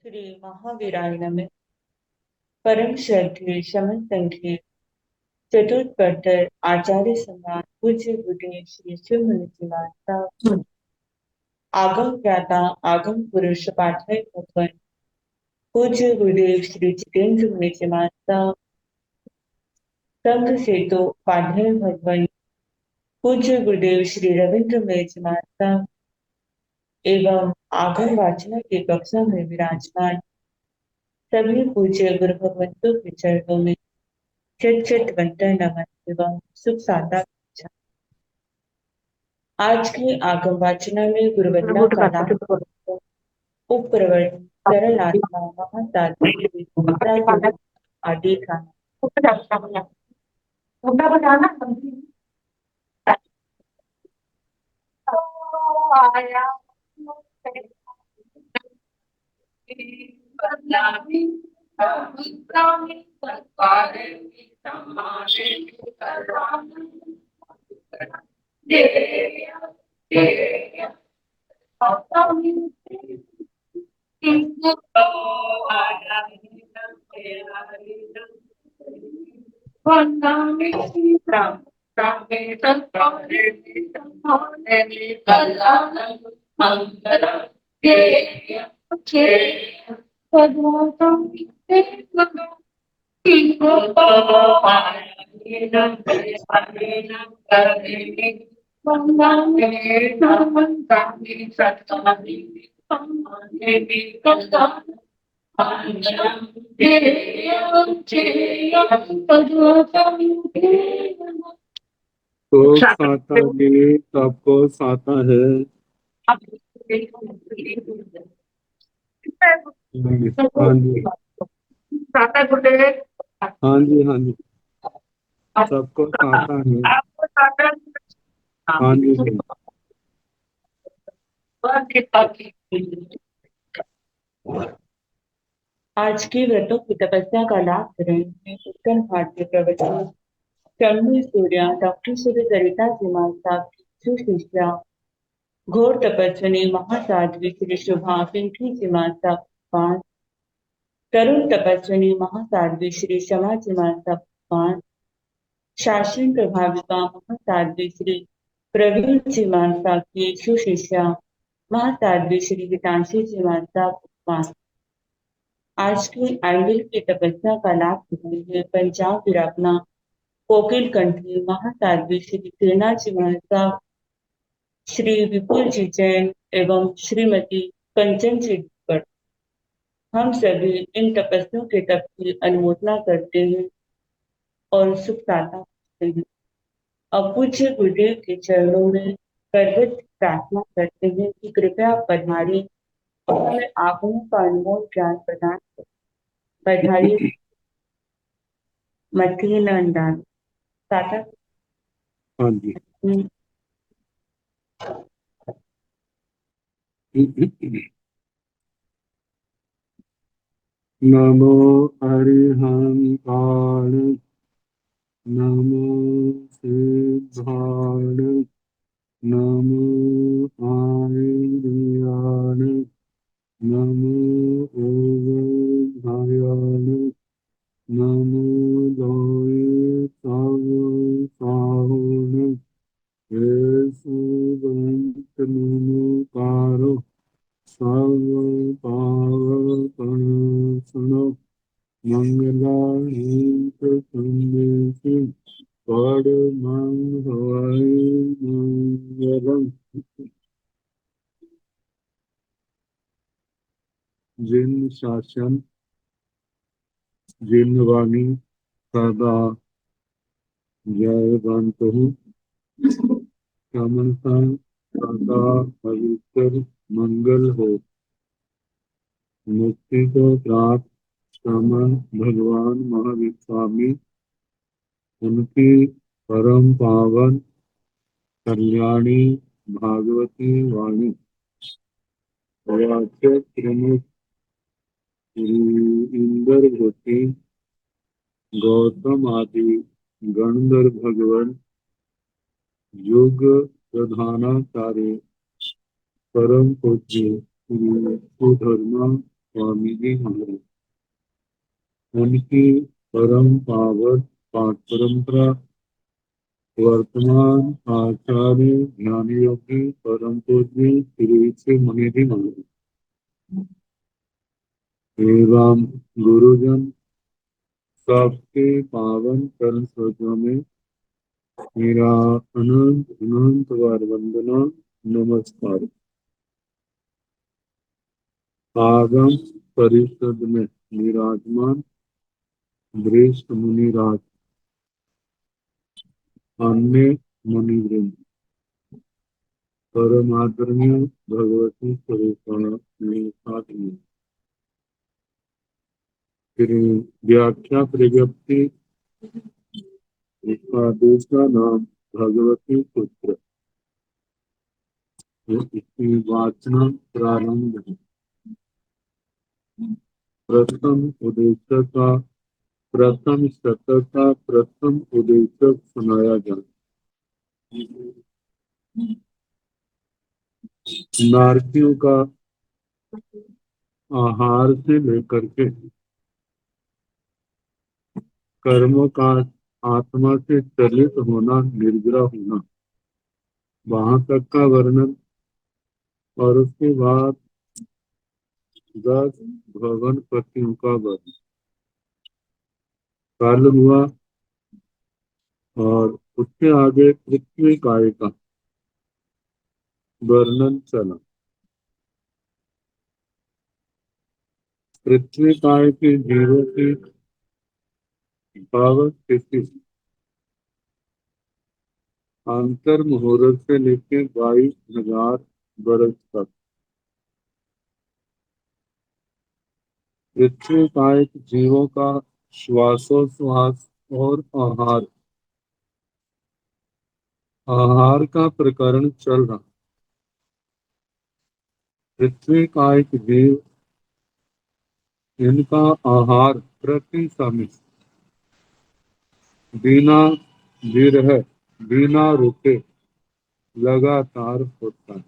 श्री महावीराय नमः। परम श्रद्धेय शमन संघे चतुर्थ आचार्य सम्राट पूज्य गुरुदेव श्री शिव मुनि महाराज आगम ज्ञाता आगम पुरुष पाठक भगवान पूज्य गुरुदेव श्री जितेंद्र मुनि महाराज संघ से तो पाठक भगवान पूज्य गुरुदेव श्री रविंद्र मुनि महाराज एवं आगम वाचना की कक्षा में विराजमान सभी पूज्य गुरु भगवंतों के चरणों में चित चित वंदन नमन एवं सुख सादा। आज की आगम वाचना में गुरुवंदना का लाभ उपप्रवर्तन सरल आत्मा महातात्विक आदि का तो साता ये सबको साता है। हाँ जी हाँ जी हाँ जी सबको साता है। हाँ जी आज की व्रतों की तपस्या का लाभ ग्रहण में उत्तर भारतीय प्रवचन चंद्र सूर्या डॉक्टर श्री सरिता जी माता की सुशिष्या घोर तपस्विनी महासाध्वी श्री शुभा पिंकी जी माता पांच तरुण तपस्विनी महासाध्वी श्री क्षमा जी माता पांच शासन प्रभाविका महासाध्वी श्री प्रवीण जी माता की सुशिष्या महासाध्वी श्री हितांशी जी माता पांच। आज की आंगिल की तपस्या का लाभ उठाएंगे पंजाब विरापना कोकिल कंठी महासाध्वी श्री प्रेरणा जी महता श्री विपुल जी जैन एवं श्रीमती कंचन जी पर हम सभी इन तपस्वियों के तप की अनुमोदना करते हैं और सुख साधना करते हैं। अब पूज्य गुरुदेव के चरणों में करवत प्रार्थना करते हैं कि कृपया पधारी और हमें आंखों का अनमोल ज्ञान प्रदान करें। पधारी मथी नंदान साता। हाँ जी नमो अरिहंताण नमो सिद्धाण नमो आयर्याण नमो ओवधायाण नमो लोये साहुण येसुवंत नमोकारो सर्वपावपणासनो मंगलाहीत संदेशे परमं हवै मंगलम्। जिन शासन जिन वाणी सदा जयवंतु समता सदा पवित्र मंगल हो। मुक्ति को प्राप्त श्रमण भगवान महावीर स्वामी उनकी परम पावन कल्याणी भागवती वाणी वाक्य प्रमुख इंदर होती गौतम आदि गणधर भगवान युग प्रधानाचार्य परम पूज्य श्री सुधर्मा स्वामी जी महाराज, उनकी परम पावन पाठ परंपरा वर्तमान आचार्य ज्ञान योगी परम पूज्य श्री श्री मुनि जी महाराज एवं गुरुजन सबके पावन चरण सरोजों में मेरा अनंत अनंत बार वंदना नमस्कार। आगम परिषद में विराजमान वरिष्ठ मुनिराज, अन्य मुनिवृंद, परम आदरणीय भगवती स्वरूपा मेरे साथ में श्री व्याख्या प्रज्ञप्ति, इसका दूसरा नाम भगवती पुत्र, इसकी वाचना प्रारंभ है। प्रथम उद्देश्य का प्रथम सत्र का प्रथम उद्देश्य सुनाया जाए। नारकियों का आहार से लेकर के कर्मों का आत्मा से चलित होना, निर्जरा होना, वहां तक का वर्णन, और उसके बाद 10 भवन पतियों का वर्णन काल हुआ, और उसके आगे पृथ्वी काय का वर्णन चला। पृथ्वी काय के जीवों की भाव स्थिति अंतर मुहूर्त से लेकर 22,000 वर्ष तक। पृथ्वी काय जीवों का श्वासोश्वास और आहार आहार का प्रकरण चल रहा। पृथ्वी काय जीव, इनका आहार प्रति समय बिना विरह बिना रुके लगातार होता है।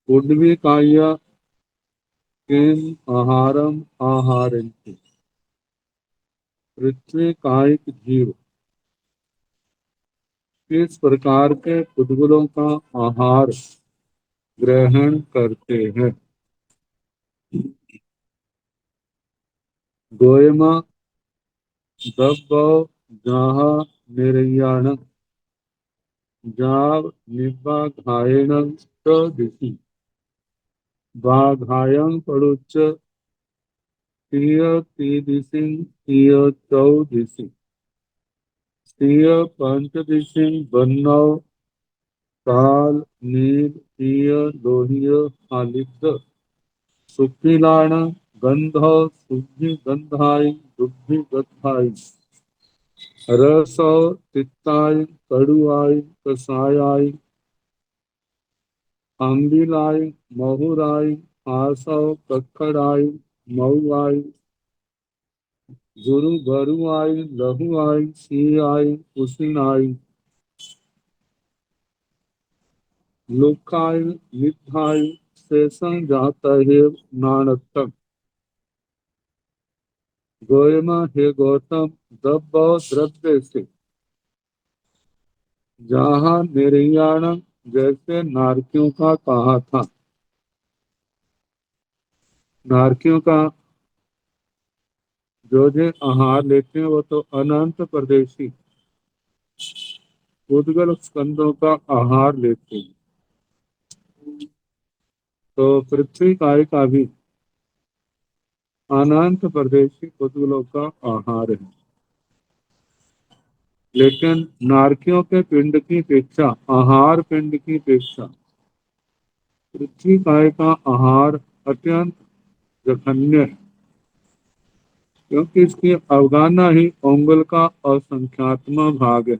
उद्वी काया किम आहारम आहारन्ति, पृथ्वी कायिक जीव किस प्रकार के उद्गुलों का आहार ग्रहण करते हैं। गोयमा दब्बो जहा निर्याण जाव निब्बा घायण च दिशि बाघायं पड़ुच्च तीय तीदिशिं तीय चौदिशि तीय पंचदिशिं बन्नौ काल नील तीय लोहिय आलिप्त सुखिलाण गंध शुद्धि गंधाई दुग्धि गंधाई रसो तिक्ताई कड़ुआई कसायाई अम्बिलाई महुराई आसौ कक्कड़ाई मऊआई गुरु गरुआई लहुआई सियाई कुसिनाई लुकाई मिठाई शेषं जाता है नानकम। गोयमा हे गौतम, दब्बौ द्रव्य से जहाँ निर्याण जैसे नारकियों का कहा था। नारकियों का जो आहार लेते हैं वो तो अनंत प्रदेशी उद्गल स्कंदों का आहार लेते हैं। तो पृथ्वी काय का भी अनंत प्रदेशी उद्गलों का आहार है, लेकिन नारकियों के पिंड की अपेक्षा, आहार पिंड की अपेक्षा पृथ्वी काय का आहार अत्यंत जघन्य है, क्योंकि इसकी अवगाहना ही उंगल का असंख्यात्मा भाग है।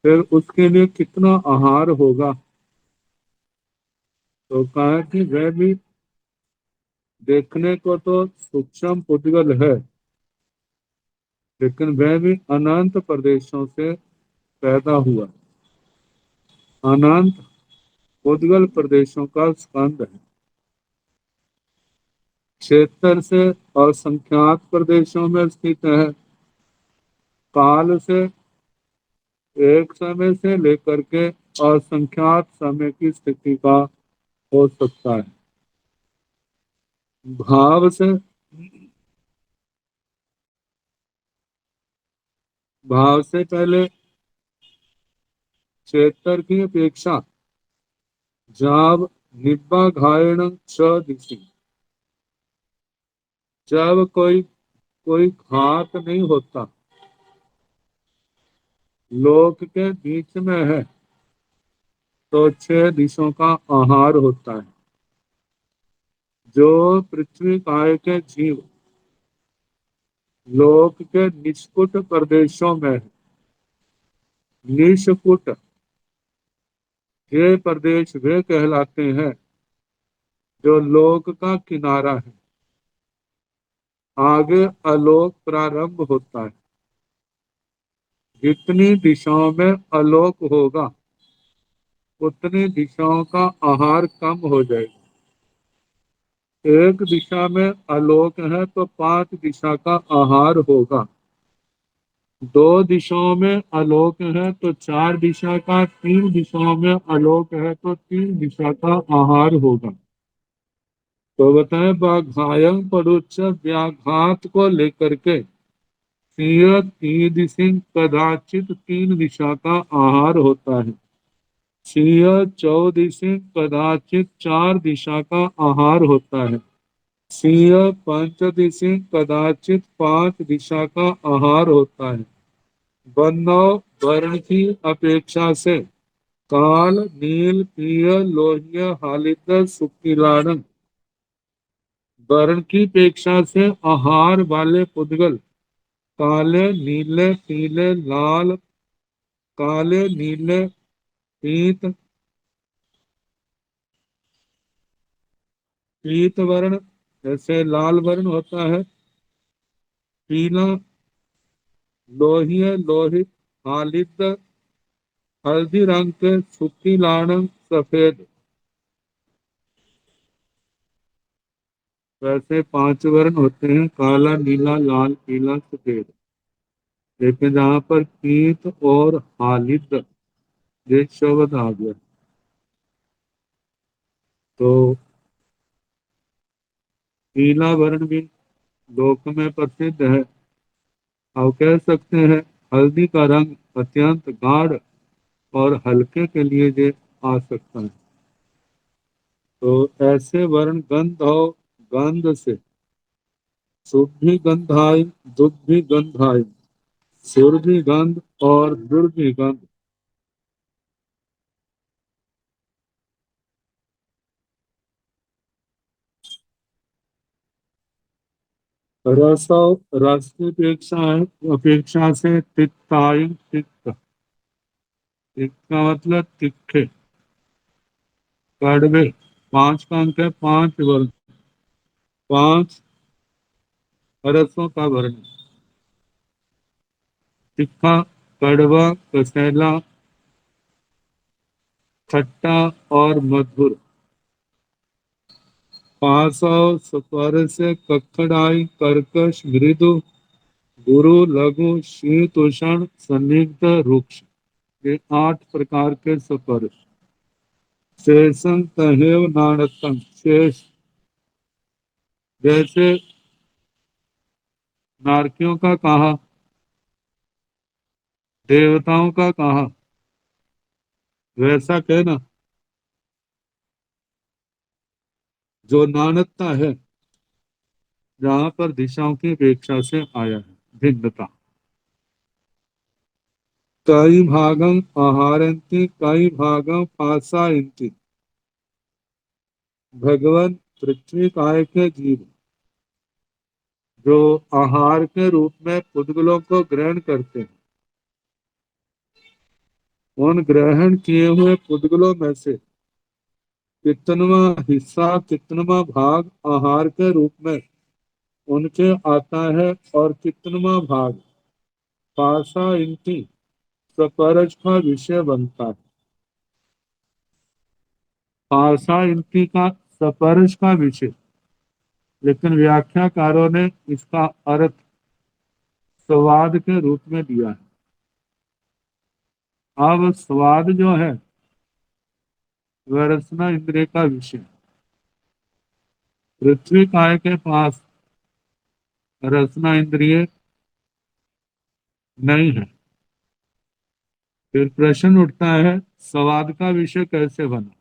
फिर उसके लिए कितना आहार होगा। तो कहा कि वह भी देखने को तो सूक्ष्म उद्गल है, लेकिन वह भी अनंत प्रदेशों से पैदा हुआ। अनंत उद्गल प्रदेशों का स्कंद है। क्षेत्र से असंख्यात प्रदेशों में स्थित है। काल से एक समय से लेकर के असंख्यात समय की स्थिति का हो सकता है। भाव से भाव से पहले क्षेत्र की अपेक्षा जब निब्बा घायण छ दिशि, जब कोई कोई घात नहीं होता, लोक के बीच में है, तो छह दिशों का आहार होता है। जो पृथ्वी काय के जीव लोक के निष्कुट प्रदेशों में है। निष्कुट ये प्रदेश वे कहलाते हैं जो लोक का किनारा है। आगे आलोक प्रारंभ होता है। जितनी दिशाओं में आलोक होगा उतनी दिशाओं का आहार कम हो जाएगा। एक दिशा में आलोक है तो पांच दिशा का आहार होगा। दो दिशाओं में आलोक है तो चार दिशा का, तीन दिशाओं में आलोक है तो तीन दिशा का आहार होगा। तो बताएं, बाघायं परोच्च व्याघात को लेकर के तीन दिशा कदाचित तीन दिशा का आहार होता है। क्षीय चौदिशी कदाचित चार दिशा का आहार होता है। क्षीय पंचदिशी कदाचित पांच दिशा का आहार होता है। वनो वर्ण की अपेक्षा से काल नील पीय लोहिय हालिद सुकिलान, वर्ण की अपेक्षा से आहार वाले पुद्गल काले नीले पीले लाल, काले नीले पीत पीत वर्ण, जैसे लाल वर्ण होता है, पीला लोहिय लोहित हालिद हल्दी रंग के, सुकी लाण सफेद, वैसे पांच वर्ण होते हैं, काला नीला लाल पीला सफेद। लेकिन जहाँ पर पीत और हालिद ये शब्द आ गया तो पीला वर्ण भी लोक में प्रसिद्ध है। अब कह सकते हैं हल्दी का रंग अत्यंत गाढ़ और हल्के के लिए ये आ सकता है। तो ऐसे वर्ण गंध हो, गंध से शुद्धि गंधाई, दुग्धि गंधाई, सुरभि गंध और दुर्भि गंध। रसो रस की अपेक्षा से तिक्ताई तिक्त, तिक्त का मतलब तिखे, कड़वे। पांच का अंक है, पांच वर्ण, पांच रसों का वर्ण। तीखा, कड़वा, कसैला, खट्टा और मधुर। पासव स्वर से कखड़ाई कर्कश मृदु, गुरु लघु शीत उष्ण संदिग्ध रुक्ष, ये आठ प्रकार के स्वर। शेषं तहेव नाणतम, शेष जैसे नारकियों का कहा, देवताओं का कहा, वैसा कहना जो नानकता है, जहां पर दिशाओं की अपेक्षा से आया है, भिन्नता। कई भागम आहारंती कई भागम पासायन्ति, भगवान पृथ्वी काय के जीव जो आहार के रूप में पुद्गलों को ग्रहण करते हैं, उन ग्रहण किए हुए पुद्गलों में से कितनवा हिस्सा, कितनवा भाग आहार के रूप में उनके आता है और कितनवा भाग पासा इनकी सपरज का विषय बनता है। पासा इनकी का स्पर्श का विषय, लेकिन व्याख्याकारों ने इसका अर्थ स्वाद के रूप में दिया है। अब स्वाद जो है वह रसना इंद्रिय का विषय है। पृथ्वी काय के पास रसना इंद्रिय नहीं है। फिर प्रश्न उठता है स्वाद का विषय कैसे बना।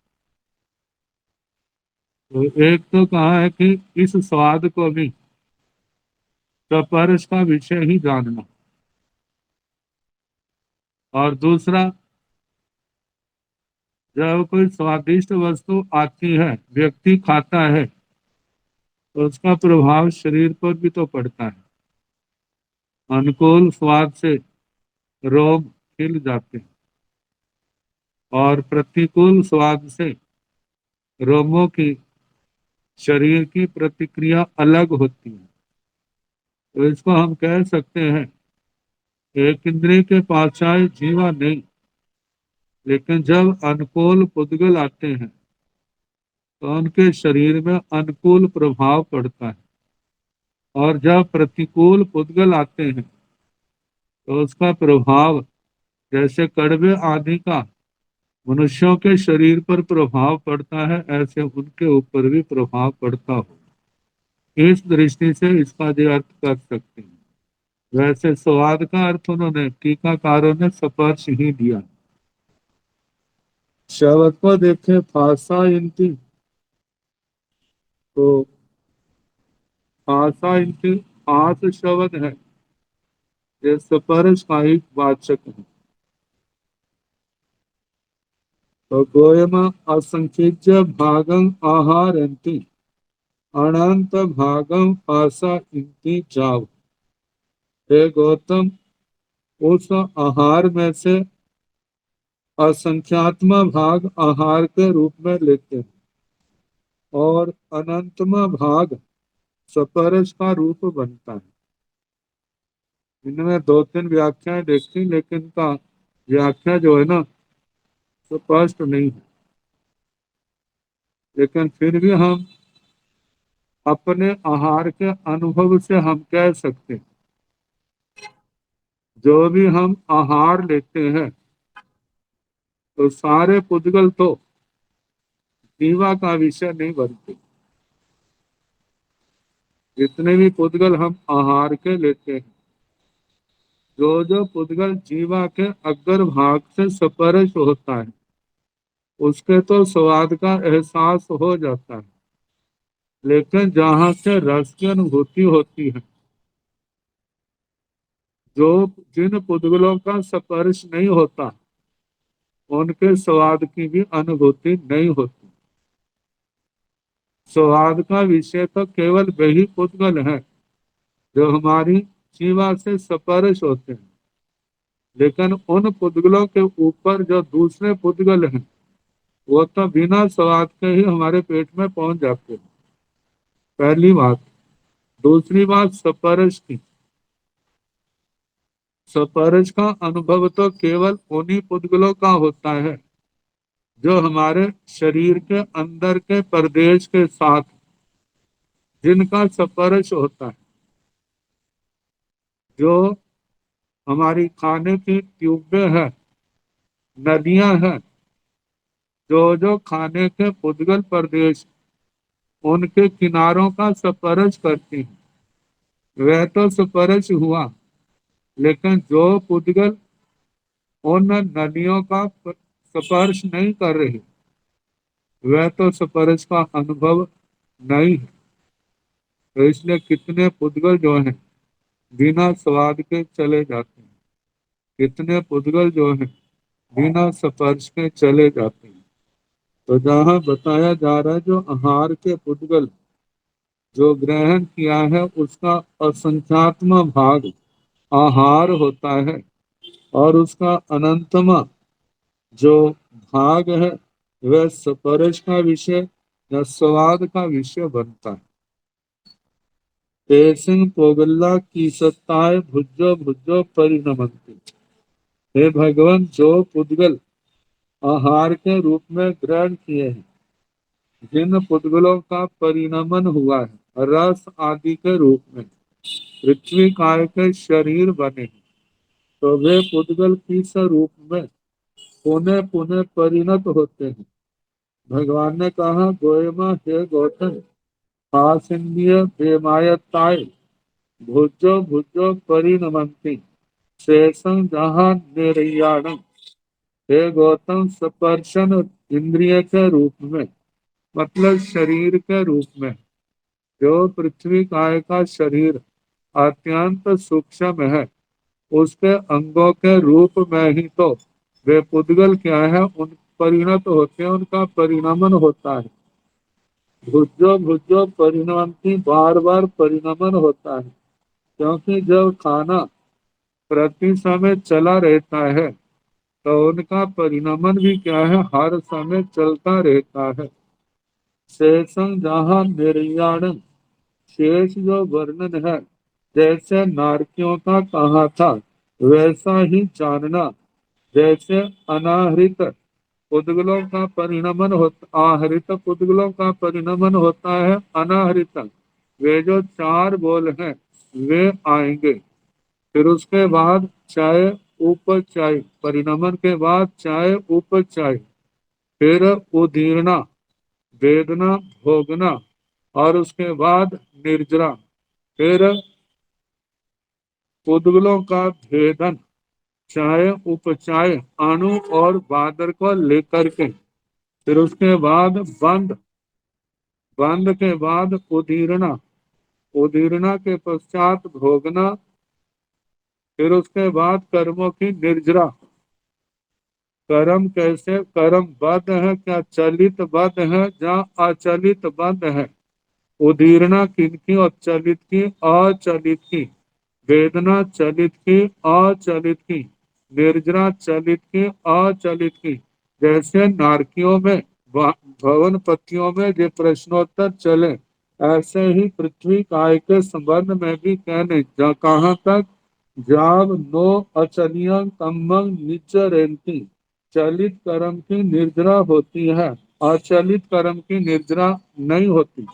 तो एक तो कहा है कि इस स्वाद को भी स्पर्श का विषय ही जानना, और दूसरा जब कोई स्वादिष्ट वस्तु आती है, व्यक्ति खाता है, तो उसका प्रभाव शरीर पर भी तो पड़ता है। अनुकूल स्वाद से रोग खिल जाते हैं और प्रतिकूल स्वाद से रोगों की शरीर की प्रतिक्रिया अलग होती है। तो इसको हम कह सकते हैं एक इंद्रिय के पाछाई जीवा नहीं, लेकिन जब अनुकूल पुद्गल आते हैं तो उनके शरीर में अनुकूल प्रभाव पड़ता है, और जब प्रतिकूल पुद्गल आते हैं तो उसका प्रभाव जैसे कड़वे आदि का मनुष्यों के शरीर पर प्रभाव पड़ता है, ऐसे उनके ऊपर भी प्रभाव पड़ता हो। इस दृष्टि से इसका जो अर्थ कर सकते हैं। वैसे स्वाद का अर्थ उन्होंने टीकाकारों ने स्पर्श ही दिया। शब्द को देखे फासा इनकी, तो फासा इनकी फास शब्द है, ये स्पर्श का ही वाचक है। तो गोयम असंख्य भागं आहारंती अनंत भागं फासा इनकी जाव। हे गौतम, उस आहार में से असंख्यात्म भाग आहार के रूप में लेते हैं, और अनंतम भाग स्पर्श का रूप बनता है। इनमें दो तीन व्याख्याएं देखी, लेकिन का व्याख्या जो है ना स्पष्ट नहीं है। लेकिन फिर भी हम अपने आहार के अनुभव से हम कह सकते हैं, जो भी हम आहार लेते हैं तो सारे पुद्गल तो जीवा का विषय नहीं बनते। जितने भी पुद्गल हम आहार के लेते हैं, जो पुद्गल जीवा के अग्र भाग से स्पर्श होता है, उसके तो स्वाद का एहसास हो जाता है। लेकिन जहां से रस की अनुभूति होती है, जो जिन पुद्गलों का स्पर्श नहीं होता, उनके स्वाद की भी अनुभूति नहीं होती। स्वाद का विषय तो केवल वही पुद्गल है जो हमारी जीवा से स्पर्श होते हैं। लेकिन उन पुद्गलों के ऊपर जो दूसरे पुद्गल हैं, वो तो बिना स्वाद के ही हमारे पेट में पहुंच जाते हैं। पहली बात। दूसरी बात स्पर्श की। स्पर्श का अनुभव तो केवल उन्हीं पुद्गलों का होता है जो हमारे शरीर के अंदर के प्रदेश के साथ जिनका स्पर्श होता है। जो हमारी खाने की ट्यूबें हैं, नदियां हैं, जो खाने के पुद्गल प्रदेश उनके किनारों का स्पर्श करती हैं, वह तो स्पर्श हुआ। लेकिन जो पुद्गल उन नदियों का स्पर्श नहीं कर रहे, वह तो स्पर्श का अनुभव नहीं है। तो इसलिए कितने पुद्गल जो हैं बिना स्वाद के चले जाते हैं, कितने पुद्गल जो हैं बिना स्पर्श के चले जाते हैं। तो जहाँ बताया जा रहा है जो आहार के पुद्गल जो ग्रहण किया है, उसका असंख्यात्म भाग आहार होता है, और उसका अनंतमा जो भाग है वह स्पर्श का विषय या स्वाद का विषय बनता है। तेसिंग पोगल्ला की सत्ताएं भुजो भुजो परिणमंती। हे भगवान, जो पुद्गल आहार के रूप में ग्रहण किए हैं, जिन पुद्गलों का परिणमन हुआ है रस आदि के रूप में पृथ्वी काय के शरीर बने हैं, तो वे पुद्गल किस रूप में पुनः पुनः परिणत होते हैं। भगवान ने कहा, गोयमा हे गौतम, आसिंद्य बेमायताय भुजो भुजो परिणमंती शेषं जहां निर्याणम। हे गौतम, स्पर्शन इंद्रिय के रूप में मतलब शरीर के रूप में जो पृथ्वी काय का शरीर अत्यंत सूक्ष्म है, उसके अंगों के रूप में ही तो वे पुद्गल क्या है उन परिणत होते हैं, उनका परिणमन होता है। भुजो भुजो परिणमती, बार बार परिणमन होता है, क्योंकि जब खाना प्रति समय चला रहता है तो उनका परिणमन भी क्या है, हर समय चलता रहता है। शेषं जहाँ निर्याण, शेष जो वर्णन है जैसे नारकियों का कहा था वैसा ही जानना। जैसे अनाहृत पुद्गलों का परिणमन होता, आहृत पुद्गलों का परिणमन होता है अनाहृत, वे जो चार बोल हैं वे आएंगे। फिर उसके बाद चाय उपचाय, परिणमन के बाद चाय उपचाय, फिर उदीर्णा वेदना भोगना, और उसके बाद निर्जरा, फिर पुद्गलों का भेदन, चाय उपचाय अणु और बादर को लेकर के, फिर उसके बाद बंद, बंद के बाद उदीर्णा, उदीर्णा के पश्चात भोगना, फिर उसके बाद कर्मों की निर्जरा। कर्म कैसे, कर्म बद्ध है क्या, चलित बद्ध है या अचलित बद्ध है। उदीर्णा किनकी, और चलित की अचलित की, वेदना चलित की अचलित की, निर्जरा चलित की अचलित की। जैसे नारकियों में भवन पतियों में जो प्रश्नोत्तर चले, ऐसे ही पृथ्वी काय के संबंध में भी कहने कहाँ तक, जाव नो अचलियं कम्मं निचरेंती, चलित कर्म की निर्जरा होती है, अचलित कर्म की निर्जरा नहीं होती।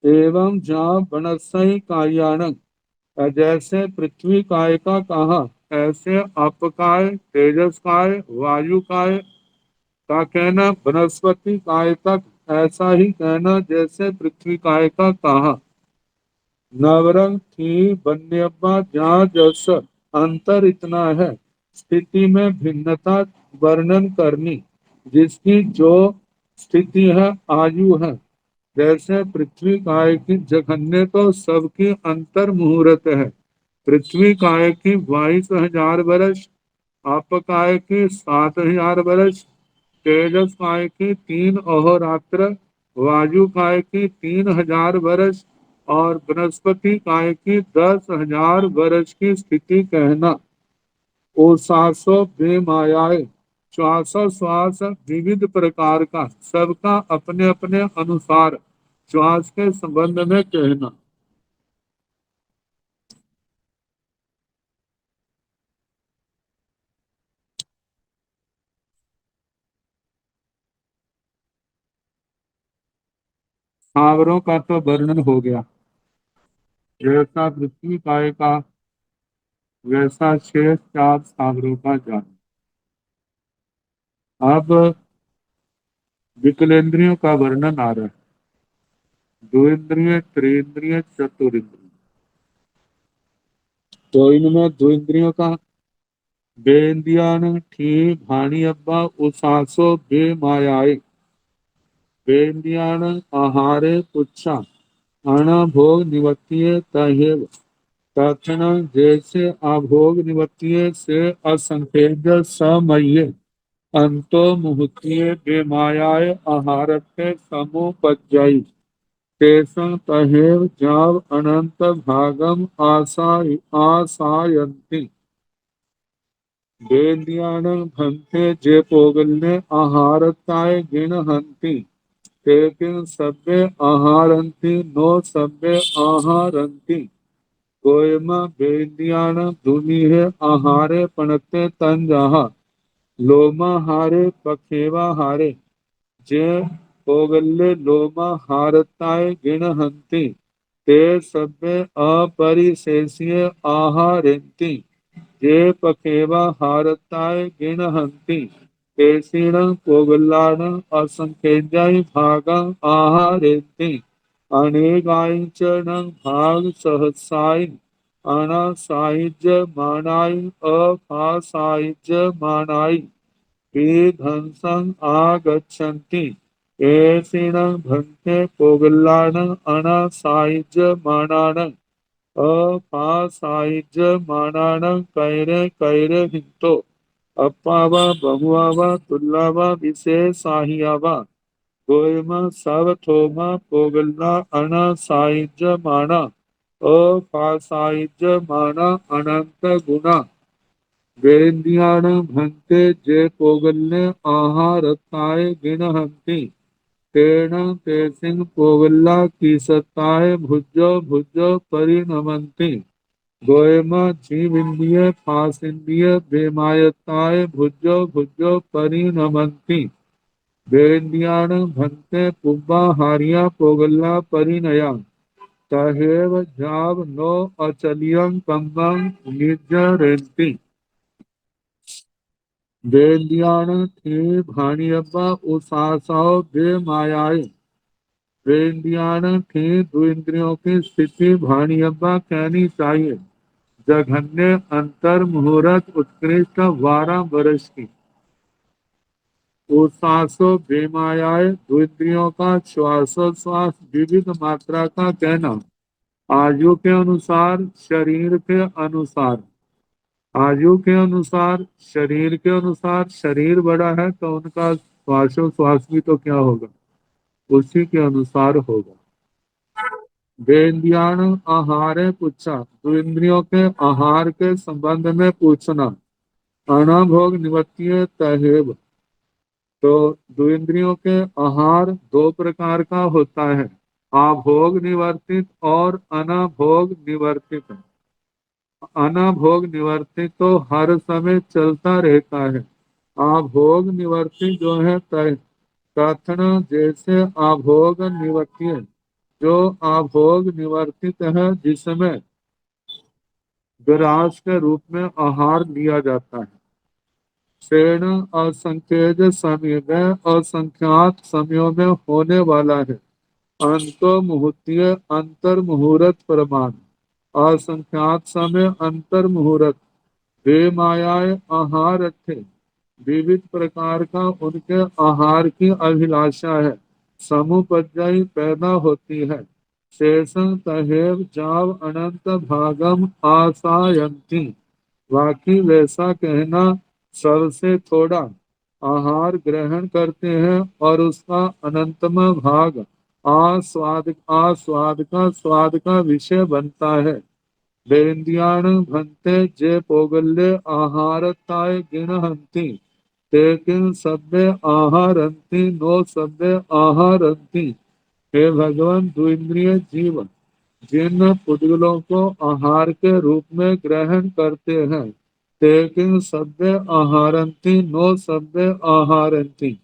एवं जहाँ बनस्सई कायाणं, जैसे पृथ्वी काय का कहा, ऐसे अपकाय, तेजस काय, वायु काय का कहना, वनस्पति काय तक ऐसा ही कहना जैसे पृथ्वी काय का कहा। नवरंग थी वन्यप्पा, जहाँ जस अंतर इतना है, स्थिति में भिन्नता वर्णन करनी, जिसकी जो स्थिति है आयु है। जैसे पृथ्वी काय की जघन्य तो सबकी अंतर मुहूर्त है, पृथ्वी काय की 22,000 वर्ष, आप काय की 7,000 वर्ष, तेजस काय की 3 अहोरात्र, वायु काय की 3,000 वर्ष, और बृहस्पति काय की 10,000 वर्ष की स्थिति कहना। ओसासो बेमायाए, श्वासोश्वास विविध प्रकार का, सबका अपने अपने अनुसार श्वास के संबंध में कहना। स्थावरों का तो वर्णन हो गया, जैसा पृथ्वी काय का वैसा शेष 4 स्थावरों का जान। अब विकलेंद्रियों का वर्णन आ रहा है, द्विंद्रिय त्रिंद्रिय चतुरिंद्रिय। तो इनमें द्विंद्रियों का बेंदियान थी भाणी अब्बा उसासो बे मायाए, बेंदियान आहारे पुच्छा अण भोग निवत्तिये तहेव, तथन जैसे अभोग निवत्तिये से असंखेय समये अंतो मुहूर्तिये बेमायाए आहारते समुपज्जयी, तेषं तहेव जाव अनंत भागम आसायन्ति। वेद्यानं भन्ते जे पोगल्ने आहारताय गिण हंति, तेकिन सभ्य आहारंति नो सभ्य आहारंति। गोयमा वेद्यान धूमि है आहारे पणते तंजाहा, लोमा हारे पखेवा हारे, जे पोगल्ले लोमा हारताय गिणहंति ते सभ्य अपरिशेष्य आहारेन्ति ये पखेवा हारताय गिणहंति केशीण पोगल्लान असंख्येय भागं आहारेन्ति अनेकांचन भाग सहस्राय अनासायुज्य मानाय अपासायुज्य मानाय विध्वंसं आगच्छन्ति केशिन भन्ते पोगलान अनासायुज्यमानान् अपासायुज्यमानान् कैरे कैरे हिंतो अप्पावा बहुआवा तुल्लावा विशेषाहियावा गोयमा सावथोमा पोगल्ला अनासायुज्यमाना अपासायुज्यमाना अनंत गुणा वेन्द्रियाण भंते जे पोगल्ले आहारताय गिणहंति तेन तेसिंह पोगल्ला कीसताय भुजो भुजो परिणमंति गोयमा जीविंद्रिय पासिंद्रिय बेमायताय भुजो भुजो परिणमंति वेन्द्रियाण भंते पुब्बा हारिया पोगल्ला परिणया तहेव जाव नो अचलियं कम्बं निर्जरेन्ति वेद्यान थे भाणियब्बा उसासाओ बे मायाए वेद्यान थे दो इंद्रियों की स्थिति भाणियब्बा कहनी चाहिए जघन्य अंतर मुहूर्त उत्कृष्ट 12 वर्ष की उसासो बेमायाए दो इंद्रियों का श्वासोश्वास विविध मात्रा का कहना आयु के अनुसार शरीर के अनुसार आयु के अनुसार शरीर के अनुसार शरीर बड़ा है तो उनका श्वासोश्वास भी तो क्या होगा उसी के अनुसार होगा वेद्यान आहार पूछा तो इंद्रियों के आहार के संबंध में पूछना अनाभोग निवृत्ति तहेव तो दो इंद्रियों के आहार दो प्रकार का होता है आभोग निवर्तित और अनाभोग निवर्तित अनाभोग निवर्तित तो हर समय चलता रहता है आभोग निवर्तित जो है प्रार्थना जैसे आभोग निवर्तित जो आभोग निवर्तित है जिसमें विराज के रूप में आहार लिया जाता है श्रेण असंख्यज समय में असंख्यात समयों में होने वाला है अंतो मुहूर्तीय अंतर मुहूर्त प्रमाण असंख्यात समय अंतर मुहूर्त वे मायाए आहार थे विविध प्रकार का उनके आहार की अभिलाषा है समुपज्जयी पैदा होती है शेषं तहेव जाव अनंत भागम आसायंती बाकी वैसा कहना सबसे थोड़ा आहार ग्रहण करते हैं और उसका अनंतम भाग स्वाद का विषय बनता है वेन्द्रियाण भंते जे पोगल्ले आहारताय गिणहंति ते किं सभ्य आहारंति नो सभ्य आहारंति हे भगवान द्विंद्रिय जीव जिन पुद्गलों को आहार के रूप में ग्रहण करते हैं ते किं सभ्य आहारंति नो सभ्य आहारंति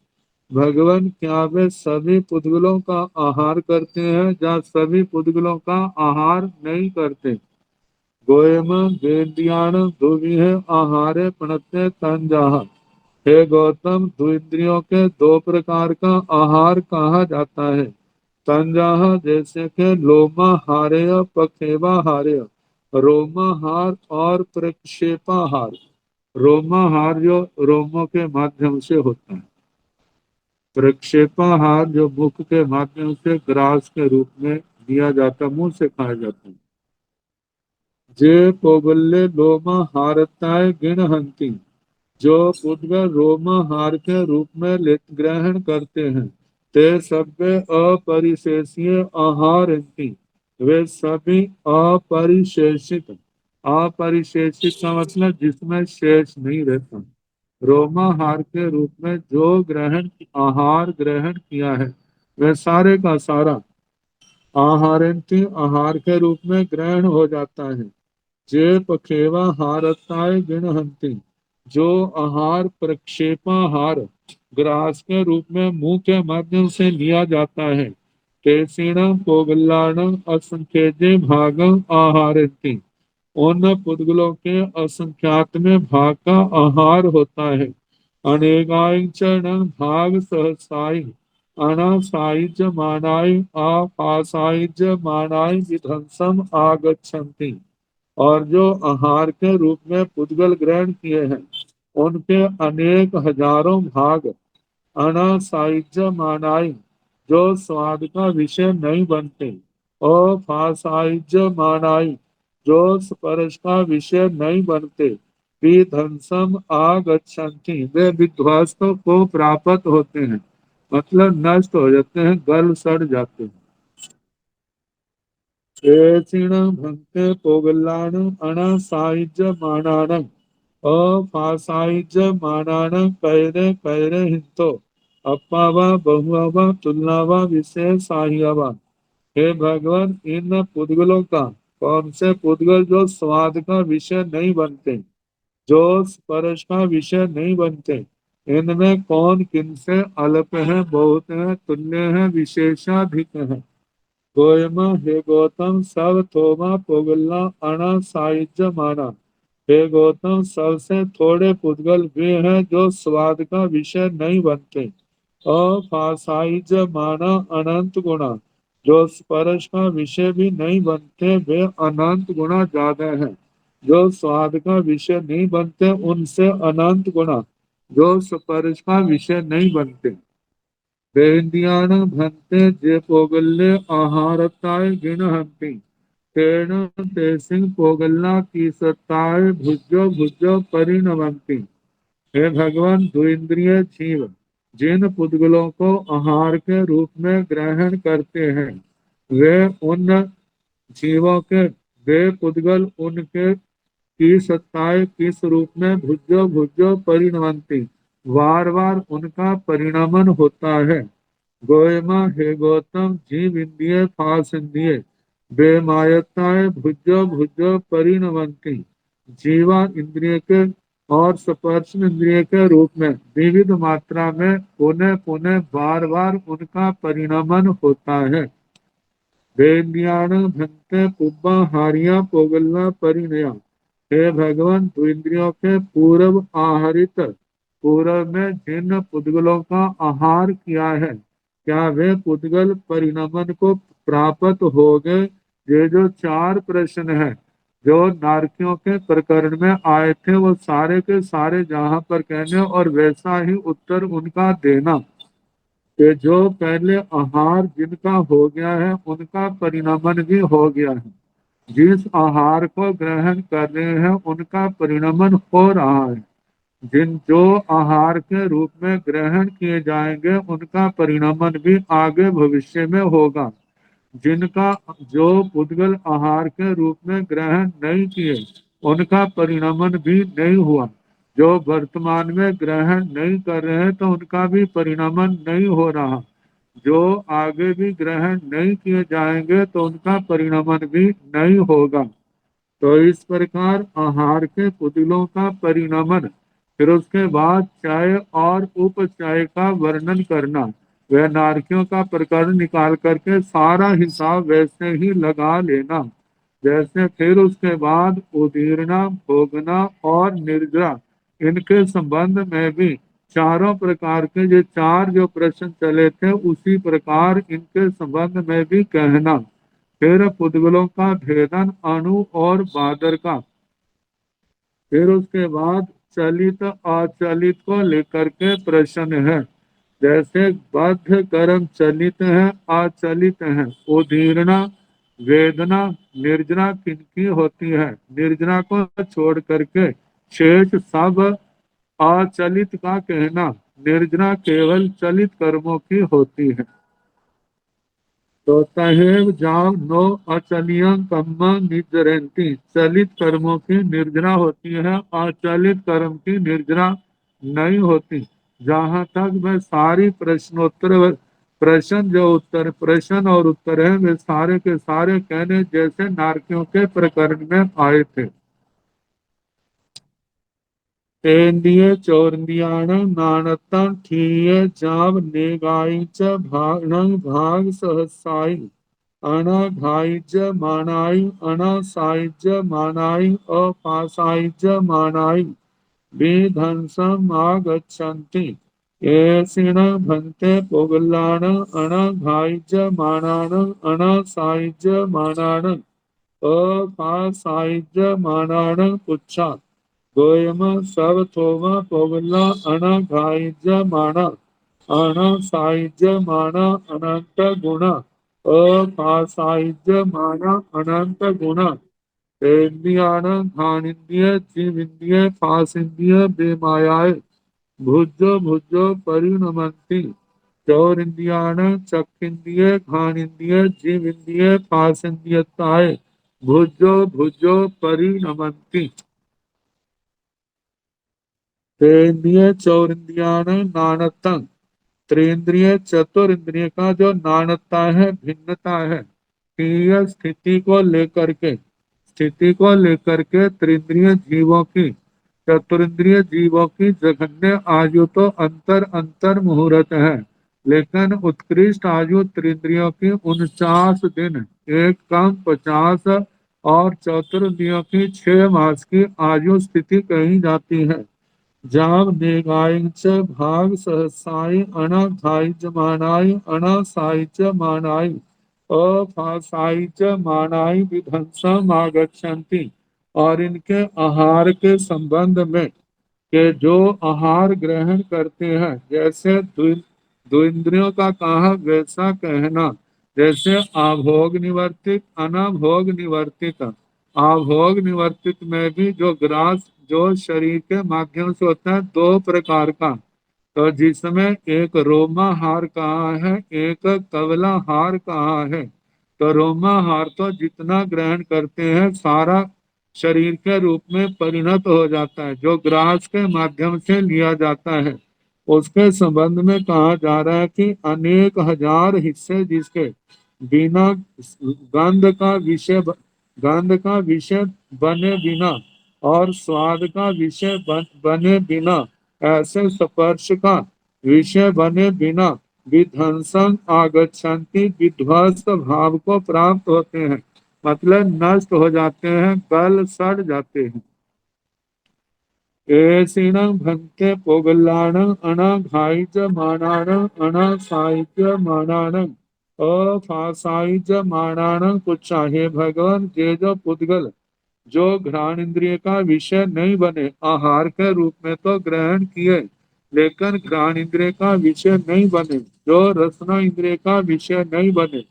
भगवान क्या वे सभी पुद्गलों का आहार करते हैं या सभी पुद्गलों का आहार नहीं करते गोयम वेद्यान दुविह आहारे प्रणत्य तंजाह हे गौतम द्विंद्रियों के दो प्रकार का आहार कहा जाता है तंजाह जैसे कि लोमाहार्य पखेवाहार्य रोमाहार और प्रक्षेपाहार रोमाहार जो रोमों के माध्यम से होता है प्रक्षेपाहार जो मुख के माध्यम से ग्रास के रूप में दिया जाता है मुंह से खाया जाता है जे पोगल्ले लोमा हारताय गिणहंति जो उद्गर रोमाहार के रूप में ग्रहण करते हैं ते सभ्य अपरिशेषीय आहार वे सभी अपरिशेषित अपरिशेषित का मतलब जिसमें शेष नहीं रहता रोमाहार के रूप में जो आहार ग्रहण किया है वह सारे का सारा आहारंती आहार के रूप में ग्रहण हो जाता है जे पखेवा हारताय गिणहंति जो आहार प्रक्षेपाहार ग्रास के रूप में मुंह के माध्यम से लिया जाता है। केसीणम पोगलाणम असंख्यजे भागम आहारति। उन पुद्गलों के असंख्यात में भाग का आहार होता है। अनेकाय चरण भाग सहसाई अनासाइज मानाय आपासाइज मानाय विध्वंसम आगच्छन्ति। और जो आहार के रूप में पुद्गल ग्रहण किए हैं उनके अनेक हजारों भाग अनासाइज मानाई जो स्वाद का विषय नहीं बनते, और फासाइज मानाई जो स्पर्श का विषय नहीं बनते, विध्वंसम आगच्छन्ति वे विध्वस्त को प्राप्त होते हैं, मतलब नष्ट हो जाते हैं, गल सड़ जाते हैं। केचिण भंते पोगलान अनासाइज मानानम अफासाइज मानानम कैरे कैरे हिंतो अप्पावा बहुआवा तुलनावा विशेष साहियावा। हे भगवान, इन पुद्गलों का कौन से पुद्गल जो स्वाद का विषय नहीं बनते, जो स्पर्श का विषय नहीं बनते, इनमें कौन किनसे अल्प है, बहुत है, तुल्य है, विशेषाधिक है। गोयमा हे गौतम सब थोमा पोगलना अणा साइज माना। हे गौतम, सबसे थोड़े पुद्गल वे हैं जो स्वाद का विषय नहीं बनते। अफासाइज माना अनंत गुणा, जो स्पर्श का विषय भी नहीं बनते वे अनंत गुणा ज्यादा है। जो स्वाद का विषय नहीं बनते उनसे अनंत गुणा जो स्पर्श का विषय नहीं बनते। वेन्द्रियाण भंते जे पोगल्ले आहारताय गिणहंति। तेन तेसिंग पोगल्ला की सत्ताय भुजो भुजो परिणमंति। हे भगवान, द्विंद्रिय जीव जिन पुद्गलों को आहार के रूप में ग्रहण करते हैं, वे उन जीवों के वे पुद्गल उनके की सत्ताएं किस रूप में भुजो भुजो परिणमंती वार वार उनका परिणमन होता है। गोयमा हे गौतम, जीव इंद्रिय फास इंद्रिय बेमायताएं भुजो भुजो परिणमंती। जीवा इंद्रिय के और स्पर्श इंद्रिय के रूप में विविध मात्रा में पुनः पुनः बार बार उनका परिणमन होता है। वेद्यान भंते पुब्बा हारिया पोगल्ला परिणया। हे भगवान, तू इंद्रियों के पूर्व आहारित पूर्व में जिन पुद्गलों का आहार किया है, क्या वे पुद्गल परिणमन को प्राप्त हो गए? ये जो चार प्रश्न है जो नारकियों के प्रकरण में आए थे, वो सारे के सारे जहाँ पर कहने और वैसा ही उत्तर उनका देना कि जो पहले आहार जिनका हो गया है उनका परिणमन भी हो गया है, जिस आहार को ग्रहण कर रहे हैं उनका परिणमन हो रहा है, जिन जो आहार के रूप में ग्रहण किए जाएंगे उनका परिणमन भी आगे भविष्य में होगा। जिनका जो पुद्गल आहार के रूप में ग्रहण नहीं किए उनका परिणमन भी नहीं हुआ, जो वर्तमान में ग्रहण नहीं कर रहे हैं तो उनका भी परिणमन नहीं हो रहा, जो आगे भी ग्रहण नहीं किए जाएंगे तो उनका परिणमन भी नहीं होगा। तो इस प्रकार आहार के पुतलों का परिणमन, फिर उसके बाद चाय और उपचाय का वर्णन करना, वह नारकियों का प्रकरण निकाल करके सारा हिसाब वैसे ही लगा लेना। जैसे फिर उसके बाद उदीरना, भोगना और निर्जरा, इनके संबंध में भी चारों प्रकार के जो चार जो प्रश्न चले थे उसी प्रकार इनके संबंध में भी कहना। फिर पुद्गलों का भेदन अणु और बादर का, फिर उसके बाद चलित अचलित को लेकर के प्रश्न है। जैसे बद्ध कर्म चलित है, अचलित है। उदीर्णा, वेदना, निर्जना किनकी होती है? निर्जना को छोड़ करके शेष सब अचलित का कहना, निर्जना केवल चलित कर्मों की होती है। तो तहेव जाव नो अचलियं कम्म निर्जरंती, चलित कर्मों की निर्जरा होती है, अचलित कर्म की निर्जरा नहीं होती। जहाँ तक मैं सारी प्रश्नोत्तर प्रश्न जो उत्तर प्रश्न और उत्तर है वे सारे के सारे कहने जैसे नारकियों के प्रकरण में आए थे। तेन्द्रिय चौरिन्द्रियाण नानतं ठीय जाव नेगाई च भाग भाग सहसाई अनघाइज मानाई अनसाइज मानाई अपासाइज मानाई विध्वंसम आगच्छन्ति येषिण भन्ते पुगलान अनघाइज मानान अनसाइज मानान अपासाइज मानान पुच्छा गोयम सब थोमा पुगला अनघाइज माना अनसाइज माना अनंत गुणा अपासाइज माना अनंत गुणा इंद्रियाण घानिंद्रिय जीविंद्रिय पासिंद्रिय बेमायाय भुजो भुजो परिणमंति चौरिंद्रियाण चक्षिंद्रिय घानिंद्रिय जीविंद्रिय पासिंद्रियताय भुजो भुजो परिणमंति तेन्द्रिय चौरिंद्रियाण नानतं त्रेंद्रिय चतुरिंद्रिय का जो नानता है भिन्नता है तीय स्थिति को लेकर के त्रिंद्रिय जीवों की चतुरिंद्रिय जीवों की जघन्य आयु तो अंतर अंतर मुहूर्त है लेकिन उत्कृष्ट आयु त्रिंद्रियों की 49 दिन एक कम 50 और चतुर्द्रियों की 6 मास की आयु स्थिति कही जाती है जाव नेगायच भाग सहसाई अनाघाइच मानाई अनासाइच मानाई अफासाइच मानाई विध्वंसम आगच्छन्ति और इनके आहार के संबंध में कि जो आहार ग्रहण करते हैं जैसे द्विंद्रियों का कहा वैसा कहना जैसे आभोग निवर्तित अनाभोग निवर्तित आभोग निवर्तित में भी जो ग्रास जो शरीर के माध्यम से होता है 2 प्रकार का तो जिसमें एक रोमाहार कहा है एक कवलाहार कहा है तो रोमाहार तो जितना ग्रहण करते हैं सारा शरीर के रूप में परिणत हो जाता है जो ग्रास के माध्यम से लिया जाता है उसके संबंध में कहा जा रहा है कि अनेक हजार हिस्से जिसके बिना गंध का विषय गंध का विषय बने बिना और स्वाद का विषय बने बिना ऐसे स्पर्श का विषय बने बिना विध्वंसन आगच्छन्ति विध्वस्त भाव को प्राप्त होते हैं मतलब नष्ट हो जाते हैं गल सड़ जाते हैं एसिण भंते पोगलाण अनाघाइज मानाण अनासाइज मानाण अफासाइज मानाण कुछ हे भगवान ये जो पुद्गल जो घ्राण इंद्रिय का विषय नहीं बने आहार के रूप में तो ग्रहण किए लेकिन घ्राण इंद्रिय का विषय नहीं बने जो रसना इंद्रिय का विषय नहीं बने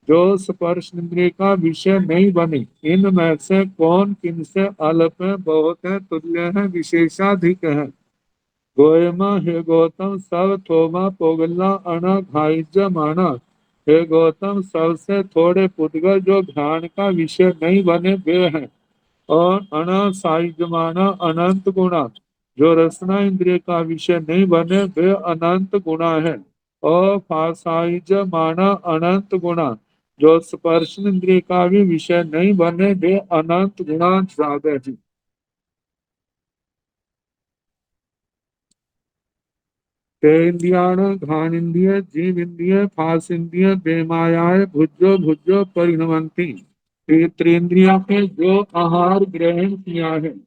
जो स्पर्श इंद्रिय का विषय नहीं बने इनमें से कौन किनसे अल्प है बहुत है तुल्य है विशेषाधिक है गोयमा हे गौतम सब थोमा पोगला अना घाइज माना हे गौतम सबसे थोड़े पुद्गल जो घ्राण का विषय नहीं बने वे हैं और अनासाइजमाना अनंत गुणा जो रसना इंद्रिय का विषय नहीं बने वे अनंत गुणा है और फासाइज माना अनंत गुणा जो स्पर्श इंद्रिय का भी विषय नहीं बने वे अनंत गुणा ज्यादा है तेन्द्रियाण घान इंद्रिय जीव इंद्रिय फास इंद्रिय बेमायाय भुजो भुजो परिणमंती त्रिंद्रियों के जो आहार ग्रहण किया है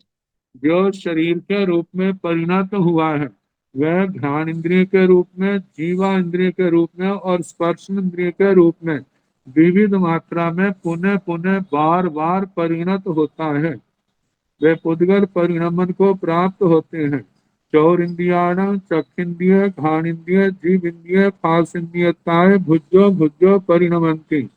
जो शरीर के रूप में परिणत हुआ है वह घ्राण इंद्रिय के रूप में जीवा इंद्रिय के रूप में और स्पर्श इंद्रिय के रूप में विविध मात्रा में पुनः पुनः बार बार परिणत होता है वे पुद्गल परिणमन को प्राप्त होते हैं चौर इंद्रियाण चक्षिंद्रिय घ्राण इंद्रिय जीव इंद्रिय फास इंद्रियताएं भुजो भुजो परिणमंती